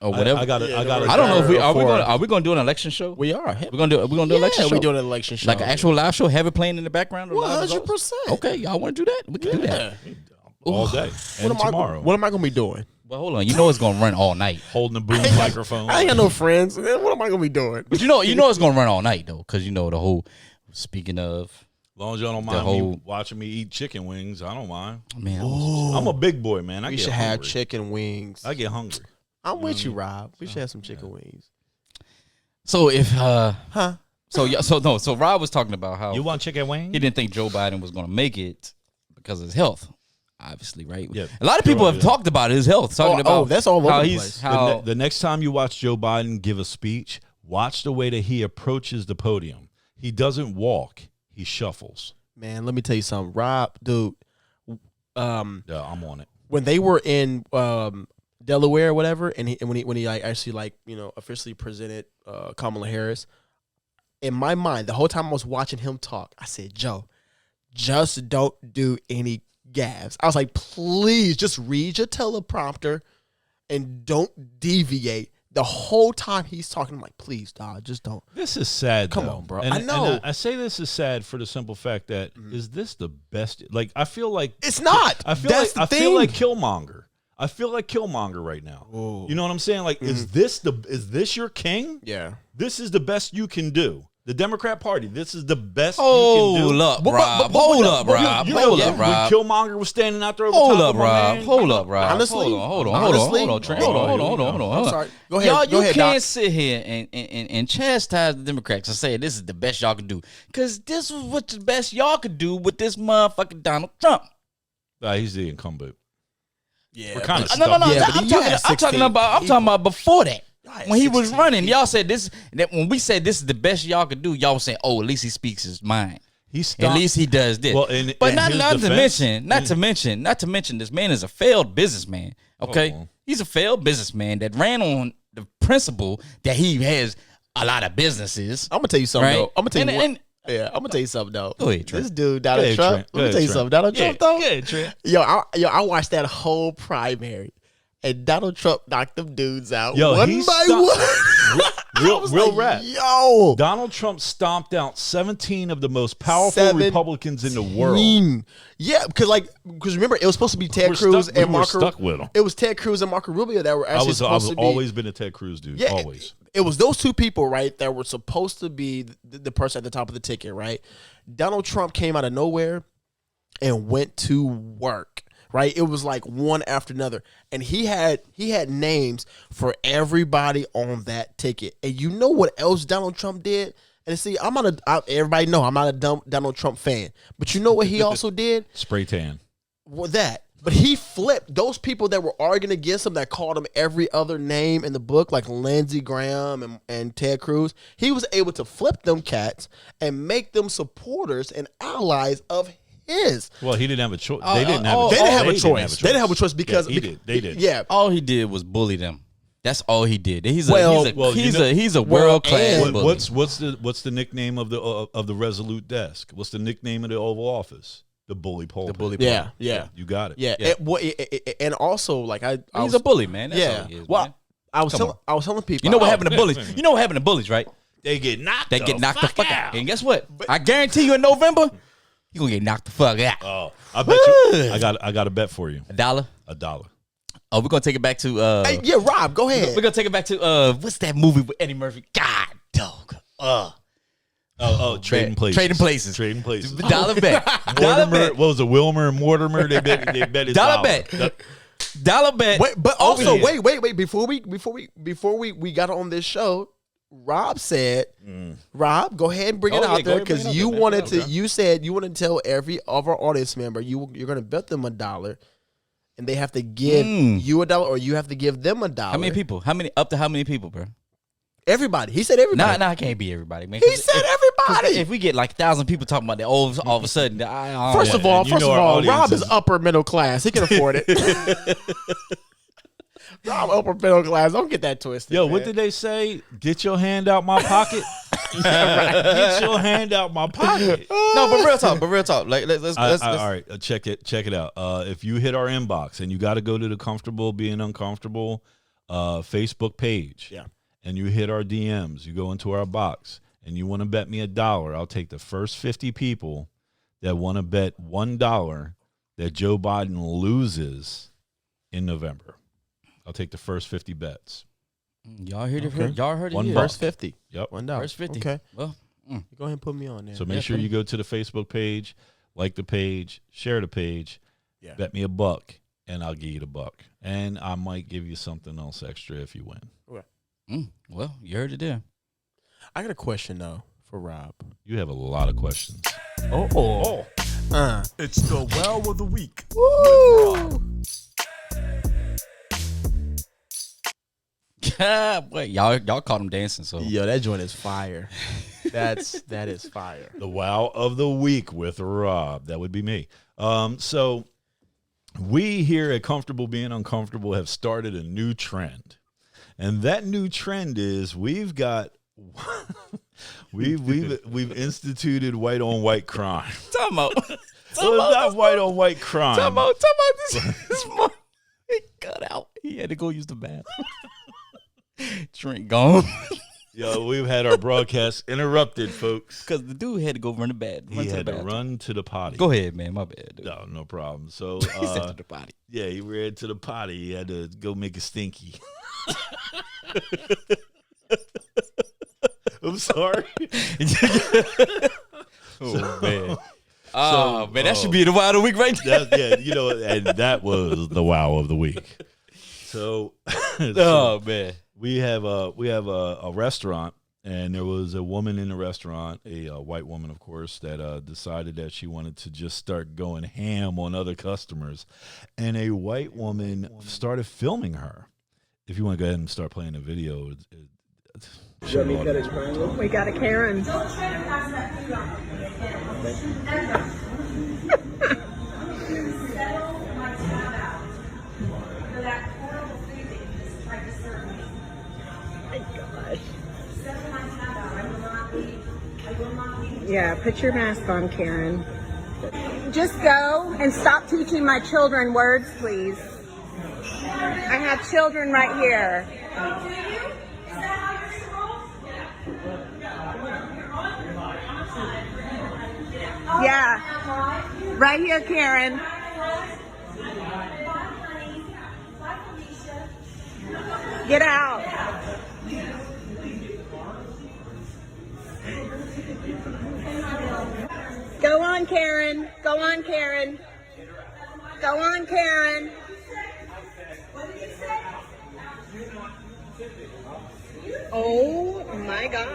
or whatever. I got it. I don't know if are we going to do an election show? We are. We're going to do an election show. We doing an election show. Like an actual live show, have it playing in the background. 100%. Okay, y'all want to do that? We can do that. All day and tomorrow. What am I gonna be doing? Well, hold on. You know it's going to run all night. Holding the boom microphone. I ain't got no friends. What am I gonna be doing? But you know it's going to run all night though, because you know the whole. Speaking of, As long as y'all don't mind me watching me eat chicken wings, I don't mind. man, I'm a big boy, man. I We get should hungry. have chicken wings. I get hungry. I'm with you, Rob. We should have some chicken wings. so if So Rob was talking about how You want chicken wings? he didn't think Joe Biden was going to make it because of his health. Obviously, right? Yeah. A lot of people have talked about his health, talking about that's all over how the he's place. how The next time you watch Joe Biden give a speech, watch the way that he approaches the podium. He doesn't walk; he shuffles. Man, let me tell you something, Rob, dude. Yeah, I'm on it. When they were in Delaware or whatever, and when he like actually like officially presented Kamala Harris. In my mind, the whole time I was watching him talk, I said, Joe, just don't do any gaffes. I was like, please just read your teleprompter and don't deviate. The whole time he's talking, I'm like, please, dog, just don't. This is sad. Come though. on, bro. And, I know. And I say this is sad for the simple fact that is this the best? Like, I feel like It's not. I feel That's like the I feel thing. like Killmonger. I feel like Killmonger right now. Ooh. You know what I'm saying? Like, is this your king? Yeah. This is the best you can do. The Democrat Party. This is the best you can do. Hold up, Rob. Hold up, Rob. Hold up, when Rob. Killmonger was standing out there over Hold top up, of my Rob. man. Hold up, Rob. Honestly, hold on, Trent. Oh, Hold on. I'm sorry. Go ahead. Y'all, Go you ahead, can't Doc. sit here and chastise the Democrats and say this is the best y'all can do. Because this was what the best y'all could do with this motherfucking Donald Trump. Nah, he's the incumbent. Yeah. We're kind of No. Yeah, but I'm you talking, had I'm talking 16 about before that. Y'all had When he was 16 running, y'all said this. That when we said this is the best y'all could do, y'all was saying, "Oh, at least he speaks his mind. He At stopped. least he does this." Well, but in not his to defense- mention, this man is a failed businessman. Okay, Oh. he's a failed businessman that ran on the principle that he has a lot of businesses. I'm gonna tell you something. Right? Though. I'm gonna tell you. And- Yeah, I'm gonna tell you something though. Go ahead, Trent. This dude, Donald ahead, Trump. Trent. Go Let me ahead, tell you Trent. something. Donald Trump though. Yeah, Trent. Yo, I watched that whole primary, and Donald Trump knocked them dudes out Yo, one he by stopped- one. Real rap. Yo, Donald Trump stomped out 17 of the most powerful Republicans in the world. Yeah, because remember, it was supposed to be Ted We're Cruz stuck- and we were Marco. stuck with 'em. It was Ted Cruz and Marco Rubio that were I actually was supposed to be. always been a Ted Cruz dude. Yeah, Always. It was those two people, right, that were supposed to be the person at the top of the ticket, right? Donald Trump came out of nowhere and went to work, right? It was like one after another. And he had names for everybody on that ticket. And you know what else Donald Trump did? And see, everybody know I'm not a Donald Trump fan. But you know what he also did? Spray tan. Well, that. But he flipped those people that were arguing against him, that called him every other name in the book, like Lindsey Graham and Ted Cruz. He was able to flip them cats and make them supporters and allies of his. Well, he didn't have a choice. Oh, They didn't oh, have a They choice. didn't have a choice. They didn't have a choice because Yeah, he did. They did. Yeah. all he did was bully them. That's all he did. He's Well, a world class and- bully. What's the nickname of the Resolute desk? What's the nickname of the Oval Office? The bully pulpit. The bully Yeah, pulpit. yeah. You got it. Yeah. And also, like, I He's was, a bully, man. That's yeah. all he is, Well, man. I was Come telling people. You know what oh, happened to bullies? You know what happened to bullies, right? They get knocked. They get knocked the fuck out. And guess what? I guarantee you in November, you're gonna get knocked the fuck out. Oh, I bet you. I got a bet for you. $1? $1. Oh, we're gonna take it back to Hey, yeah, Rob, go ahead. we're gonna take it back to what's that movie with Eddie Murphy? God dog. Trading places. Trading places. Trading places. Dollar bet. Dollar Mortimer, bet. what was it? Wilmer and Mortimer. They bet his Dollar dollar. bet. Dollar bet. Wait, but over also, here. wait. Before we got on this show, Rob said, Rob, go ahead and bring it Oh, yeah, out go there ahead, bring because it out you there, man. wanted Bring it to. out there. You said you want to tell every of our audience member you're going to bet them $1, and they have to give you $1, or you have to give them $1. How many people? How many people, bro? Everybody. He said everybody. Nah, it can't be everybody, man. He said everybody. If we get like 1,000 people talking about that, all of a sudden, I First of all, and you know our audience Rob is is- upper middle class. He can afford it. Rob upper middle class. Don't get that twisted. Yo, man. what did they say? Get your hand out my pocket. Get your hand out my pocket. no, but real talk. Like let's All right, check it out. If you hit our inbox and you got to go to the Comfortable Being Uncomfortable Facebook page, Yeah. and you hit our DMs, you go into our box, and you want to bet me $1, I'll take the first 50 people that want to bet $1 that Joe Biden loses in November. I'll take the first 50 bets. Y'all heard it. Y'all heard it. $1. here. First 50. Yep. $1. First 50. Okay. Well, Go ahead and put me on there. So make sure you go to the Facebook page, like the page, share the page, Yeah. bet me $1, and I'll give you the $1. And I might give you something else extra if you win. well, you heard it there. I got a question though for Rob. You have a lot of questions. It's the wow of the week. Wait, y'all caught him dancing, so Yo, that joint is fire. That is fire. The wow of the week with Rob. That would be me. So we here at Comfortable Being Uncomfortable have started a new trend. And that new trend is we've instituted white on white crime. Talking about. Well, it's not white on white crime. Talking about this morning. He cut out. He had to go use the bathroom. Trent gone. Yo, we've had our broadcast interrupted, folks. Because the dude had to go run the bathroom. He had to run to the potty. Go ahead, man. My bad, dude. No problem. So He said to the potty. yeah, he ran to the potty. He had to go make a stinky. I'm sorry. Oh, man. Oh, man, that should be the wow of the week right there. And that was the wow of the week. So, Oh, man. we have a restaurant, and there was a woman in the restaurant, a white woman, of course, that decided that she wanted to just start going ham on other customers, and a white woman started filming her. If you want to go ahead and start playing the video, We got a Karen. Yeah, put your mask on, Karen. Just go and stop teaching my children words, please. I have children right here. Yeah, right here, Karen. Get out. Go on, Karen. Go on, Karen. Go on, Karen. Oh my God.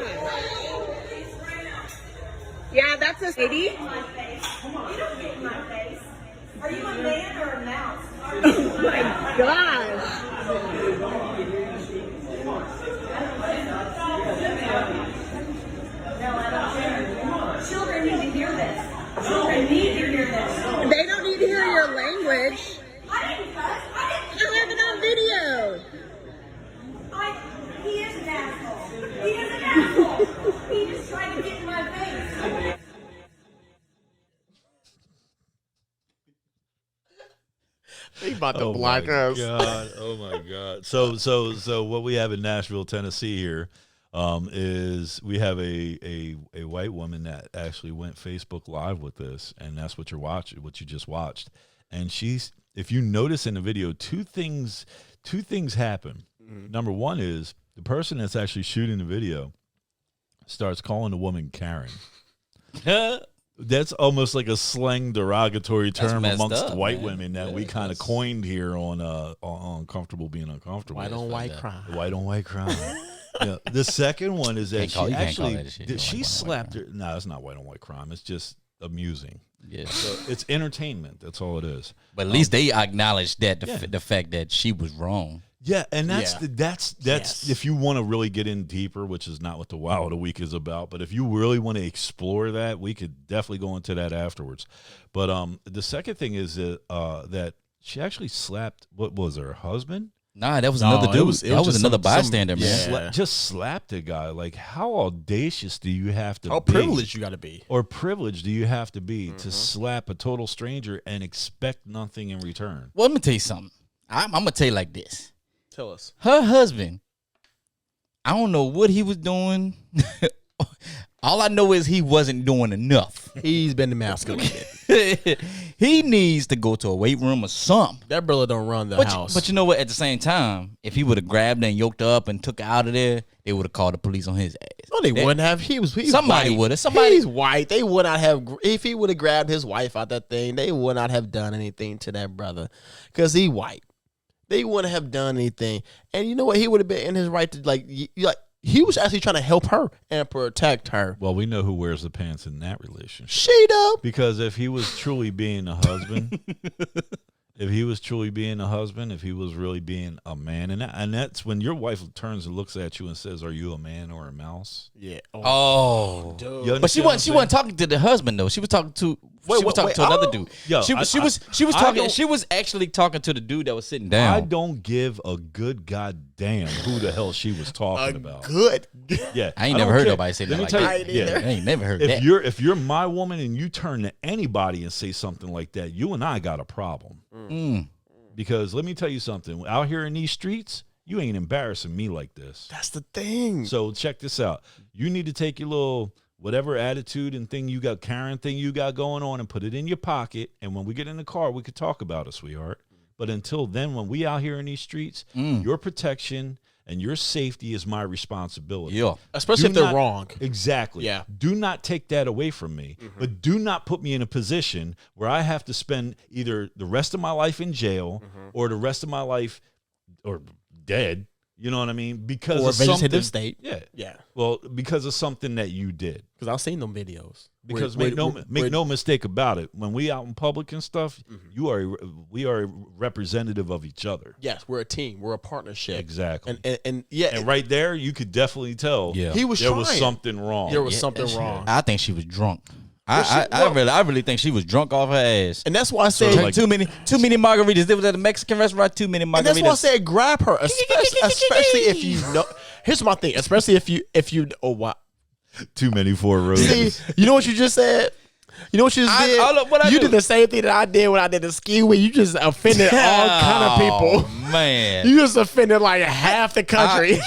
Yeah, that's a lady. You don't get in my face. Are you a man or a mouse? Oh my gosh. Children need to hear this. Children need to hear this. They don't need to hear your language. I didn't cuss. I have it on video. He is an asshole. He is an asshole. He just tried to get in my face. He about to block us. Oh my God. So what we have in Nashville, Tennessee here is we have a white woman that actually went Facebook Live with this, and that's what you just watched. And if you notice in the video, two things happen. Mm-hmm. Number one is the person that's actually shooting the video starts calling the woman Karen. That's almost like a slang derogatory term amongst white women that we kind of coined here on Comfortable Being Uncomfortable. White on white crime. White on white crime. Yeah. The second one is that she slapped her. No, it's not white on white crime. It's just amusing. Yeah. So it's entertainment. That's all it is. But at least they acknowledged that the fact that she was wrong. Yeah, and that's if you want to really get in deeper, which is not what the Wow of the Week is about, but if you really want to explore that, we could definitely go into that afterwards. But the second thing is that she actually slapped, what was her husband? Nah, that was another dude. That was another bystander, man. Just slapped a guy. Like, how audacious do you have to be? How privileged you got to be. Or privileged do you have to be to slap a total stranger and expect nothing in return? Well, let me tell you something. I'm going to tell you like this. Tell us. Her husband, I don't know what he was doing. All I know is he wasn't doing enough. He's been emasculated. He needs to go to a weight room or something. That brother don't run the house. But you know what? At the same time, if he would have grabbed her and yoked her up and took her out of there, they would have called the police on his ass. No, they wouldn't have. Somebody would have. He's white. They would not have. If he would have grabbed his wife out that thing, they would not have done anything to that brother because he white. They wouldn't have done anything. And you know what? He would have been in his right to he was actually trying to help her and protect her. Well, we know who wears the pants in that relationship. She does. Because if he was truly being a husband, if he was really being a man, and that's when your wife turns and looks at you and says, "Are you a man or a mouse?" Yeah. Oh. Dude. But she wasn't talking to the husband though. She was talking to she was talking to another dude. Yo, She was I talking. don't- She was actually talking to the dude that was sitting down. I don't give a good goddamn who the hell she was talking about. Good. Yeah, I ain't don't never heard care. nobody say Let that me like tell you, that. I ain't either. I ain't never heard if that. you're my woman and you turn to anybody and say something like that, you and I got a problem. Because let me tell you something. Out here in these streets, you ain't embarrassing me like this. That's the thing. So check this out. You need to take your little whatever attitude and thing you got, Karen thing you got going on, and put it in your pocket. And when we get in the car, we could talk about it, sweetheart. But until then, when we out here in these streets, your protection and your safety is my responsibility. Yeah. Especially if they're not- wrong. Exactly. Yeah. Do not take that away from me, but do not put me in a position where I have to spend either the rest of my life in jail or the rest of my life or dead. You know what I mean? Because Or of something. vegetative state. Yeah. Yeah. Well, because of something that you did. Because I've seen them videos. Because Where- make no mistake about it. When we out in public and stuff, we are a representative of each other. Yes, we're a team. We're a partnership. Exactly. And yeah, And right there, you could definitely tell. Yeah. he was there was trying. something wrong. There was something wrong. I think she was drunk. Well, I really think she was drunk off her ass. And that's why I said, So, like- too many margaritas. It was at a Mexican restaurant. Too many margaritas. and that's why I said grab her, especially if you know. Here's my thing, especially if you oh wow. Too many four roads. See, you know what you just said? You know what you just did? what I You do? did the same thing that I did when I did the ski week. You just offended all kind of people. Oh, man. You just offended like half the country.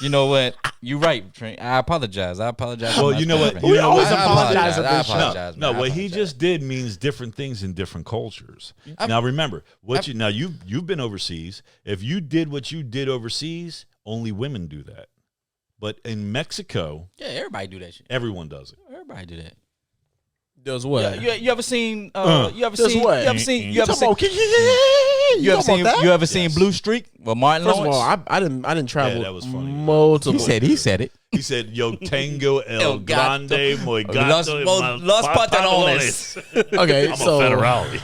You know what? You're right, Trent. I apologize. Well, you know what? We always I apologize on I this show. apologize. No, man. I what he apologize. just did means different things in different cultures. Now remember, you've been overseas. If you did what you did overseas, only women do that. But in Mexico, Yeah, everybody do that shit. everyone does it. Everybody do that. Does what? You ever seen? You ever Does seen? what? You ever seen? You You ever talking seen? about, You ever seen? You ever seen Blue Streak? Well, Martin First of Lawrence. all, I didn't travel. that was funny. Multiple. He said it. He said, "Yo tengo el El gato. grande muy Los- gato los- y los pantalones." Okay, I'm so a federale.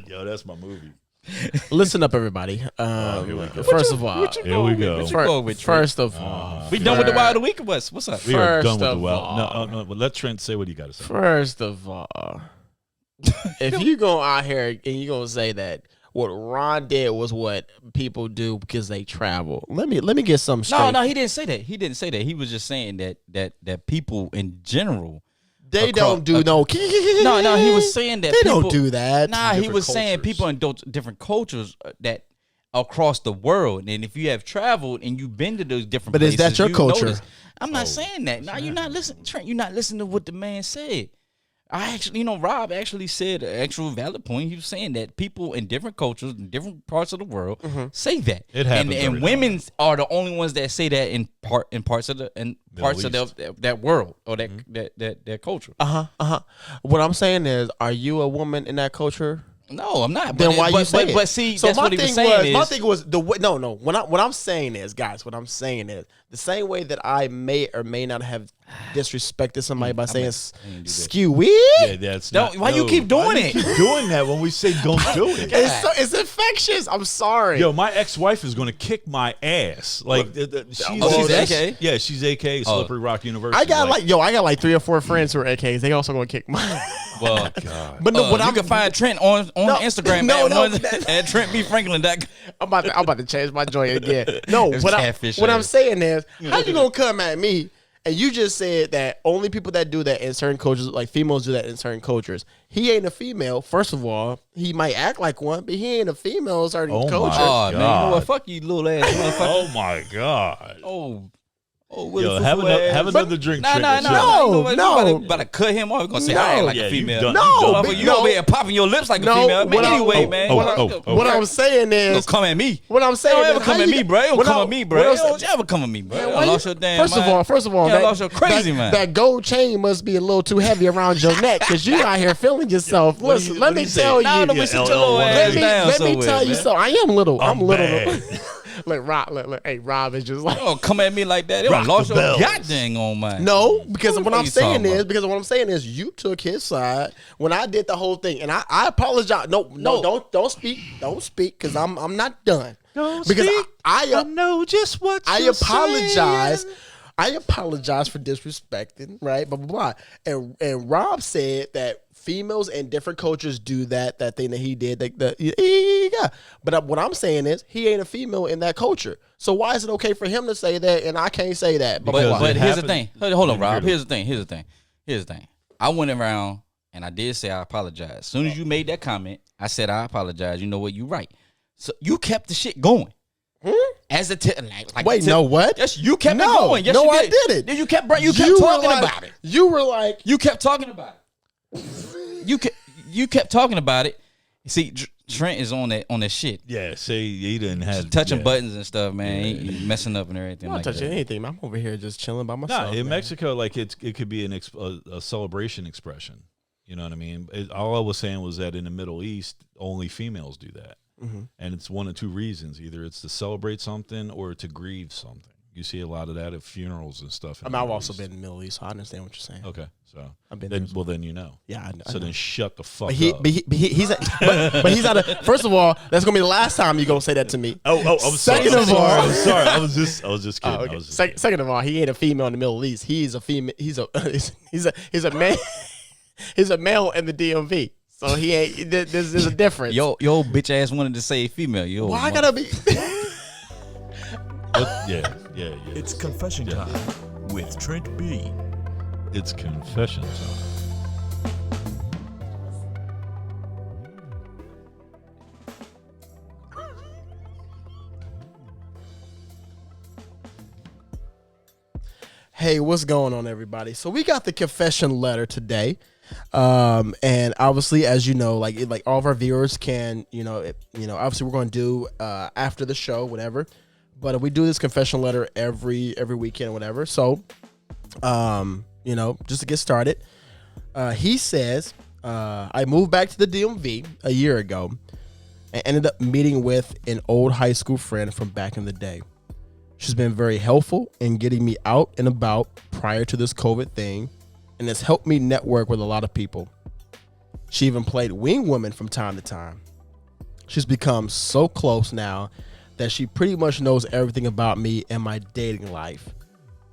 Yo, that's my movie. listen up, everybody. Here we go. First of all, Here we go. What you going with, Trent? first of all, We done with the wild of the week or what's up? We are done First with the of well. all- No, but let Trent say what you got to say. First of all, if you go out here and you gonna say that what Ron did was what people do because they travel, let me get something straight. No, he didn't say that. He didn't say that. He was just saying that people in general. they across- don't do no. No, he was saying that they people, don't do that. Nah, he Different was saying cultures. people in different cultures that across the world, and if you have traveled and you've been to those different But is places, that your you culture? notice- I'm not saying that. Nah, you're not listening, Trent. You're not listening to what the man said. I actually, Rob actually said an actual valid point. He was saying that people in different cultures, in different parts of the world, say that. It happens and every women are the only ones that say that in parts of that world or that culture. What I'm saying is, are you a woman in that culture? No, I'm not. Then why you say it? But see, so that's my what he was thing saying. my thing was the way. No. What I'm saying is, guys. What I'm saying is the same way that I may or may not have disrespected somebody by saying "skew weed." Yeah, that's Don't- not, why you keep doing why you it? keep doing that when we say don't do it. It's infectious. I'm sorry. Yo, my ex-wife is going to kick my ass. Like she's she's AK? Yeah, she's AK. Slippery Rock University. I got like 3 or 4 friends who are AKs. They also gonna kick mine. Well, But no, what you I'm can find Trent on Instagram at TrentBFranklin.com. I'm about to change my joint again. No, It's what catfish I'm ass. saying is, how you gonna come at me? And you just said that only people that do that in certain cultures, like females, do that in certain cultures. He ain't a female. First of all, he might act like one, but he ain't a female in certain Oh my cultures. Oh man, you know what? God. Fuck you, little ass motherfucker. Oh my god. Willie Yo, Foo have Foo another- ass. have another drink, Nah, Trent. nah, That's nah. it. No, You know what? no. About to cut him off. We're gonna say I act like Yeah, a you've female. done- No, you've done but it. You over here popping your lips like a No, female. Man, what I- anyway, man. What I'm saying Don't is, come at me. what I'm saying Don't is, ever come how at you- me, bro. Don't what come I- at me, bro. what I'm Don't saying- ever come at me, bro. Man, I why lost you- your damn First of all, I lost your crazy mind. That gold chain must be a little too heavy around your neck because you out here feeling yourself. What do Listen, you- let what do me you say? tell you. Nah, don't Yeah, sit your little LL1. ass down Let me somewhere, tell you man. something. I am little. I'm little. bad. Look, Rob. Hey, Rob is just like. Don't come at me like that. They Rock done lost the your bells. goddamn on mind. No, because What what are I'm you saying talking is, about? you took his side when I did the whole thing, and I apologize. No, don't speak, because I'm not done. Because speak. I know just what apologize. I apologize for disrespecting, right? Blah blah blah. And Rob said that females in different cultures do that thing that he did. But what I'm saying is he ain't a female in that culture. So why is it okay for him to say that and I can't say that? But here's the thing. Hold on, Rob. Here's the thing. I went around and I did say I apologize. As soon as you made that comment, I said I apologize. You know what? You right. So you kept the shit going. As a wait, no, what? Yes, you kept it going. Yes, no, you I did. didn't. You kept talking about it. You were like, you kept talking about it. You kept talking about it. See, Trent is on that shit. Yeah, say he didn't have touching buttons and stuff, man. He messing up and everything. I'm not like touching that. anything. I'm over here just chilling by myself. Nah, in man. Mexico, like it could be a celebration expression. You know what I mean? All I was saying was that in the Middle East, only females do that. And it's one of two reasons. Either it's to celebrate something or to grieve something. You see a lot of that at funerals and stuff. I've also been in the Middle East, so I understand what you're saying. Okay, so I've been then, there. well, then you know. Yeah, I know. So then shut the fuck But up. he's not a. First of all, that's gonna be the last time you gonna say that to me. I'm Second sorry. of all, I'm sorry. I was just kidding. okay. I was just kidding. Second of all, he ain't a female in the Middle East. He's a female. He's a man. He's a male in the DMV. So he ain't. There's a difference. Yo, bitch ass wanted to say female. Yo, why I gotta be? Yeah. It's confession time with Trent B. It's confession time. Hey, what's going on, everybody? So we got the confession letter today, and obviously, as you know, like all of our viewers can, obviously we're going to do after the show, whatever. But we do this confession letter every weekend, whatever. So, just to get started, he says, I moved back to the DMV a year ago and ended up meeting with an old high school friend from back in the day. She's been very helpful in getting me out and about prior to this COVID thing and has helped me network with a lot of people. She even played wing woman from time to time. She's become so close now that she pretty much knows everything about me and my dating life.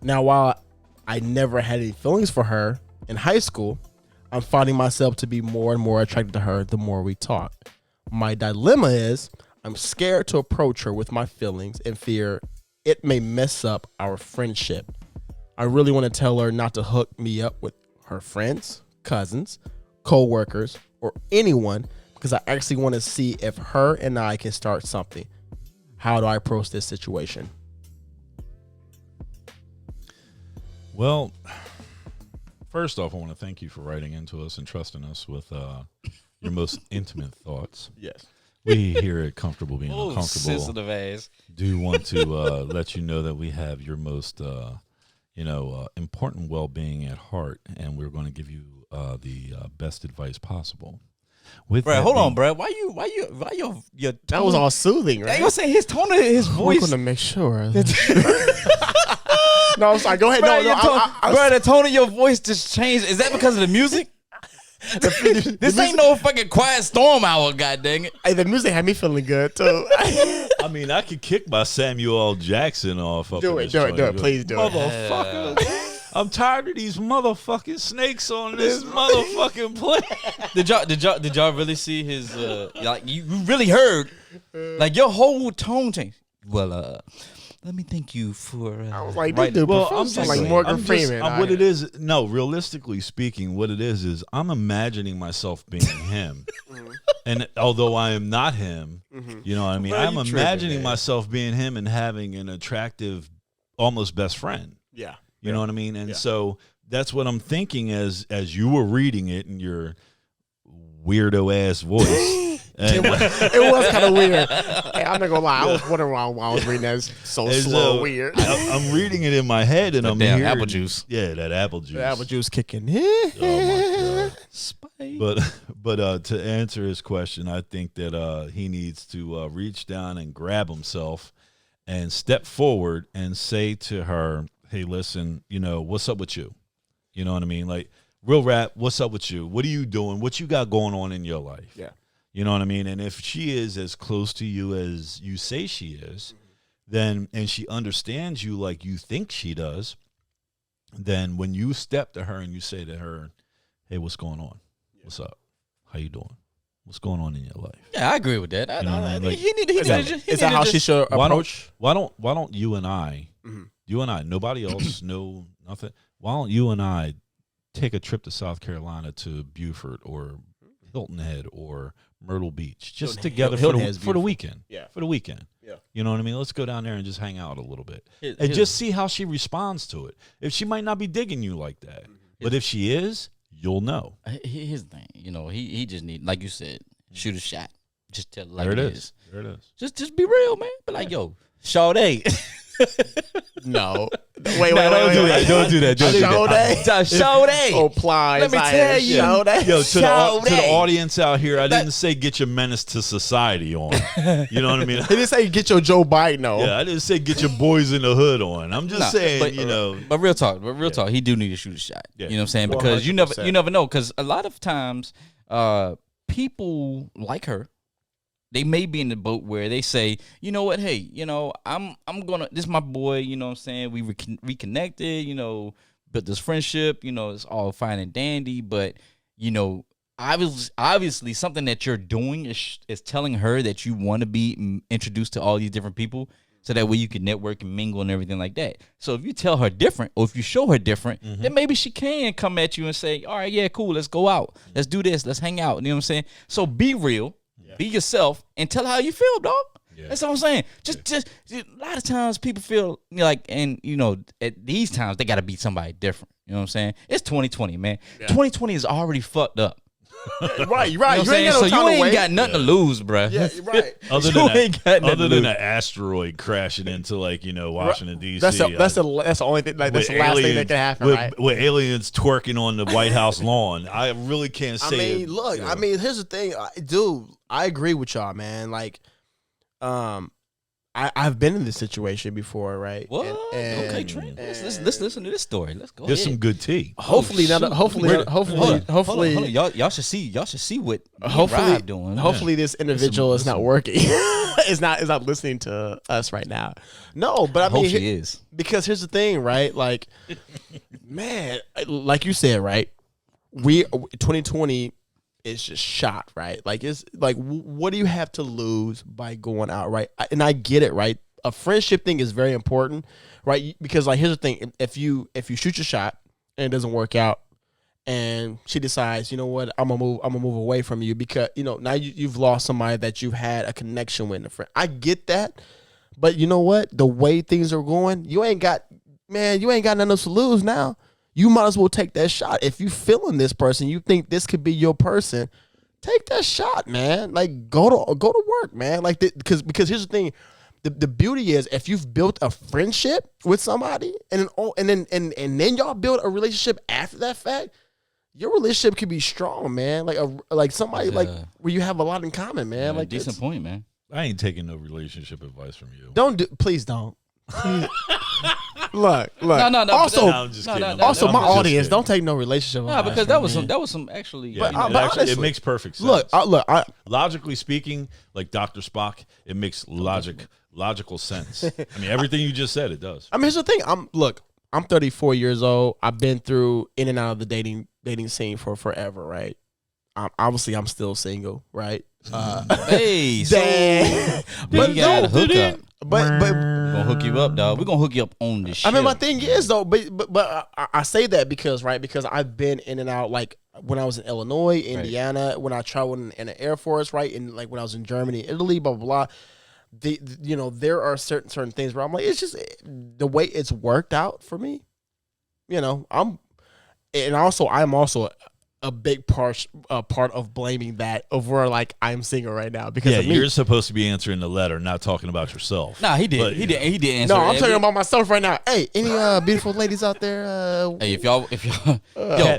Now, while I never had any feelings for her in high school, I'm finding myself to be more and more attracted to her the more we talk. My dilemma is I'm scared to approach her with my feelings and fear it may mess up our friendship. I really want to tell her not to hook me up with her friends, cousins, co-workers, or anyone because I actually want to see if her and I can start something. How do I approach this situation? Well, first off, I want to thank you for writing into us and trusting us with your most intimate thoughts. Yes. We here at Comfortable Being Uncomfortable sensitive ass. do want to let you know that we have your most important well-being at heart, and we're going to give you the best advice possible. With Bro, that hold on, being- bro. Why your tone? That was all soothing, I right? was saying his tone of his We're voice. going to make sure. No, I'm sorry. Go ahead. Bro, No, bro, the tone of your voice just changed. Is that because of the music? This ain't no fucking Quiet Storm hour, god dang it. Hey, the music had me feeling good, too. I mean, I could kick my Samuel L. Jackson off. Up Do in it, this do it, joint. do it. Please do it. Motherfucker. I'm tired of these motherfucking snakes on this motherfucking plane. Did y'all really see his like you really heard like your whole tone changed? Well, let me thank you for I was like, right. this dude Well, performs I'm like just- Morgan I'm just- Freeman. what it is, no, realistically speaking, what it is I'm imagining myself being him. And although I am not him, you know what I mean? Bro, I'm you tripping, imagining man. myself being him and having an attractive, almost best friend. Yeah. You know what I mean? And Yeah. so that's what I'm thinking as you were reading it in your weirdo ass voice. And, It was kind of weird. Hey, I'm not gonna lie. I was wondering why I was reading that so and slow, so weird. I'm reading it in my head, and I'm damn hearing apple juice. Yeah, that apple juice. The apple juice kicking. Oh my god! Spike. But to answer his question, I think that he needs to reach down and grab himself and step forward and say to her, "Hey, listen, what's up with you? You know what I mean? Like real rap. What's up with you? What are you doing? What you got going on in your life? Yeah. You know what I mean? And if she is as close to you as you say she is, then and she understands you like you think she does, then when you step to her and you say to her, "Hey, what's going on? What's up? How you doing? What's going on in your life? Yeah, I agree with that. You know what I mean? Like, Is that how she should approach? Why don't you and I, nobody else know nothing. Why don't you and I take a trip to South Carolina to Beaufort or Hilton Head or Myrtle Beach, just together for the weekend? Yeah, for the weekend. Yeah, you know what I mean. Let's go down there and just hang out a little bit His- and just see how she responds to it. If she might not be digging you like that, but if she is, you'll know. Here's the thing, you know, he just need, like you said, shoot a shot. Just tell it like There it it is. There it is. Just be real, man. But like, yo, Sade. no. Wait, Don't do that. Don't do that. Sade. Oh, plies. Let me tell you. Sade. Yo, to the audience out here, I didn't say get your menace to society on. You know what I mean? He didn't say get your Joe Biden on. Yeah, I didn't say get your boys in the hood on. I'm just saying, but, you know. But real talk, he do need to shoot a shot. Yeah. You know what I'm saying? Because you never 100%. know. Because a lot of times, people like her, they may be in the boat where they say, you know what, hey, you know, I'm gonna, this is my boy, you know what I'm saying? We reconnected, you know, built this friendship, you know, it's all fine and dandy, but, you know, obviously something that you're doing is telling her that you want to be introduced to all these different people, so that way you can network and mingle and everything like that. So if you tell her different, or if you show her different, then maybe she can come at you and say, all right, yeah, cool, let's go out. Let's do this. Let's hang out. You know what I'm saying? So be real, be yourself, and tell her how you feel, dog. Yeah. That's what I'm saying. Just a lot of times people feel like, and you know, at these times they got to be somebody different. You know what I'm saying? It's 2020, man. 2020 is already fucked up. Right. You know what I'm saying? So you ain't got nothing to lose, bruh. Yeah, you're right. Other You ain't got nothing other to than lose. an asteroid crashing into, like, you know, Washington D.C. That's the only thing. Like, that's the last thing that can happen, right? With aliens twerking on the White House lawn. I really can't I say. mean, look. Yeah. I mean, here's the thing, dude. I agree with y'all, man. Like, I've been in this situation before, right? What? And- Okay, Trent. Let's listen to this story. Let's go. There's ahead. some good tea. Hopefully, shoot. hopefully, Hold on. Y'all should see what hopefully, Rob doing. hopefully this individual is not working. is not listening to us right now. No, but I hope mean, she is. because here's the thing, right? Like, man, like you said, right? 2020 is just shot, right? Like, it's like, what do you have to lose by going out, right? And I get it, right? A friendship thing is very important, right? Because, like, here's the thing: if you shoot your shot and it doesn't work out, and she decides, you know what, I'm gonna move away from you because, you know, now you've lost somebody that you've had a connection with, a friend. I get that, but you know what? The way things are going, you ain't got nothing else to lose now. You might as well take that shot. If you feeling this person, you think this could be your person, take that shot, man. Like, go to work, man. Like, because here's the thing. The beauty is, if you've built a friendship with somebody and then y'all build a relationship after that fact, your relationship can be strong, man. Like somebody like where you have a lot in common, man. Yeah, like, decent point, man. I ain't taking no relationship advice from you. Please don't. Look. No. Also, I'm just kidding. also, I'm my just audience, kidding. don't take no relationship. No, advice because from that me. was some actually. Yeah, But it honestly, makes perfect sense. Look, Logically speaking, like Dr. Spock, it makes logical sense. I mean, everything you just said, it does. I mean, here's the thing. I'm 34 years old. I've been through in and out of the dating scene for forever, right? Obviously, I'm still single, right? Hey, so Damn. then you got a hookup. But We're gonna hook you up, dog. We're gonna hook you up on this shit. I mean, my thing is though, but I say that because I've been in and out, like when I was in Illinois, Indiana, when I traveled in the Air Force, right, and like when I was in Germany, Italy, blah blah blah. You know, there are certain things where I'm like, it's just the way it's worked out for me. You know, I'm also a big part of blaming that over, like, I'm single right now because Yeah, of me. you're supposed to be answering the letter, not talking about yourself. Nah, he did. But, He did answer. No, I'm talking about myself right now. Hey, any beautiful ladies out there? Hey, if y'all, yo,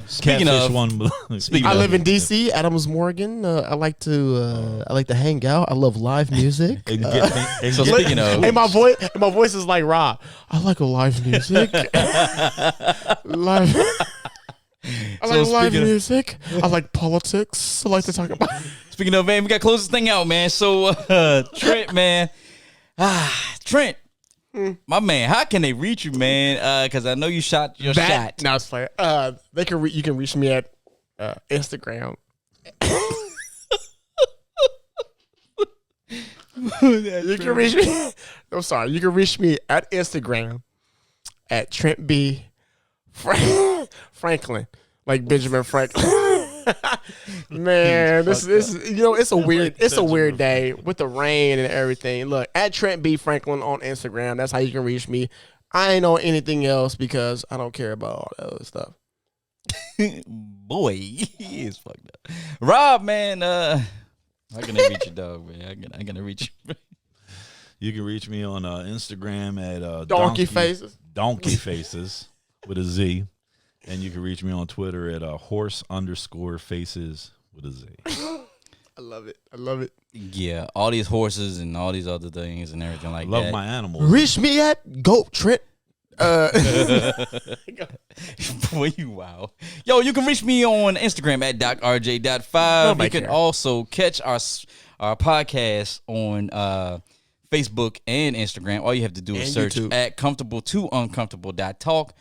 speaking Catfish of, one. speaking I of- live in DC, Adams Morgan. I like to hang out. I love live music. So speaking of, Hey, my voice is like Rob. I like a live music. Live. I like live music. I like politics. I like to talk about. speaking of, man, we got to close this thing out, man. So Trent, man, Trent, my man, how can they reach you, man? Because I know you shot your shot. No, it's fair. You can reach me at Instagram You can reach me. I'm sorry. You can reach me at Instagram at Trent B. Franklin, like Benjamin Franklin. Man, this is it's a weird day with the rain and everything. Look, at Trent B. Franklin on Instagram. That's how you can reach me. I ain't on anything else because I don't care about all that other stuff. Boy, he is fucked up. Rob, man, how can I reach you, dog, man? I can reach you. You can reach me on Instagram at Donkey Faces. Donkey Faces with a Z. And you can reach me on Twitter at horse_faces with a Z. I love it. I love it. Yeah, all these horses and all these other things and everything like Love that. my animals. Reach me at Goat Trent. Boy, you wow. Yo, you can reach me on Instagram at DocRJ.5. You can care. also catch our podcast on Facebook and Instagram. All you have to do is And search YouTube. at comfortable2uncomfortable.talk.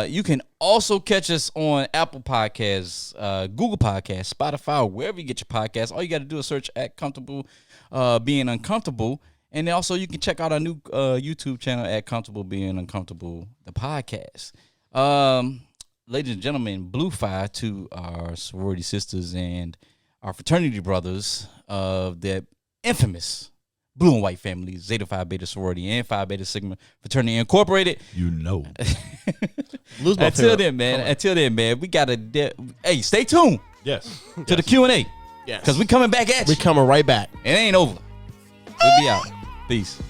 You can also catch us on Apple Podcasts, Google Podcasts, Spotify, or wherever you get your podcasts. All you got to do is search at Comfortable Being Uncomfortable. And then also you can check out our new YouTube channel at Comfortable Being Uncomfortable, the podcast. Ladies and gentlemen, blue fire to our sorority sisters and our fraternity brothers of the infamous blue and white family, Zeta Phi Beta sorority and Phi Beta Sigma fraternity incorporated. You know. Until then, man, we got to hey, stay tuned Yes. to the Q&A. Yes. Because we coming back at you. We coming right back. It ain't over. We'll be out. Peace.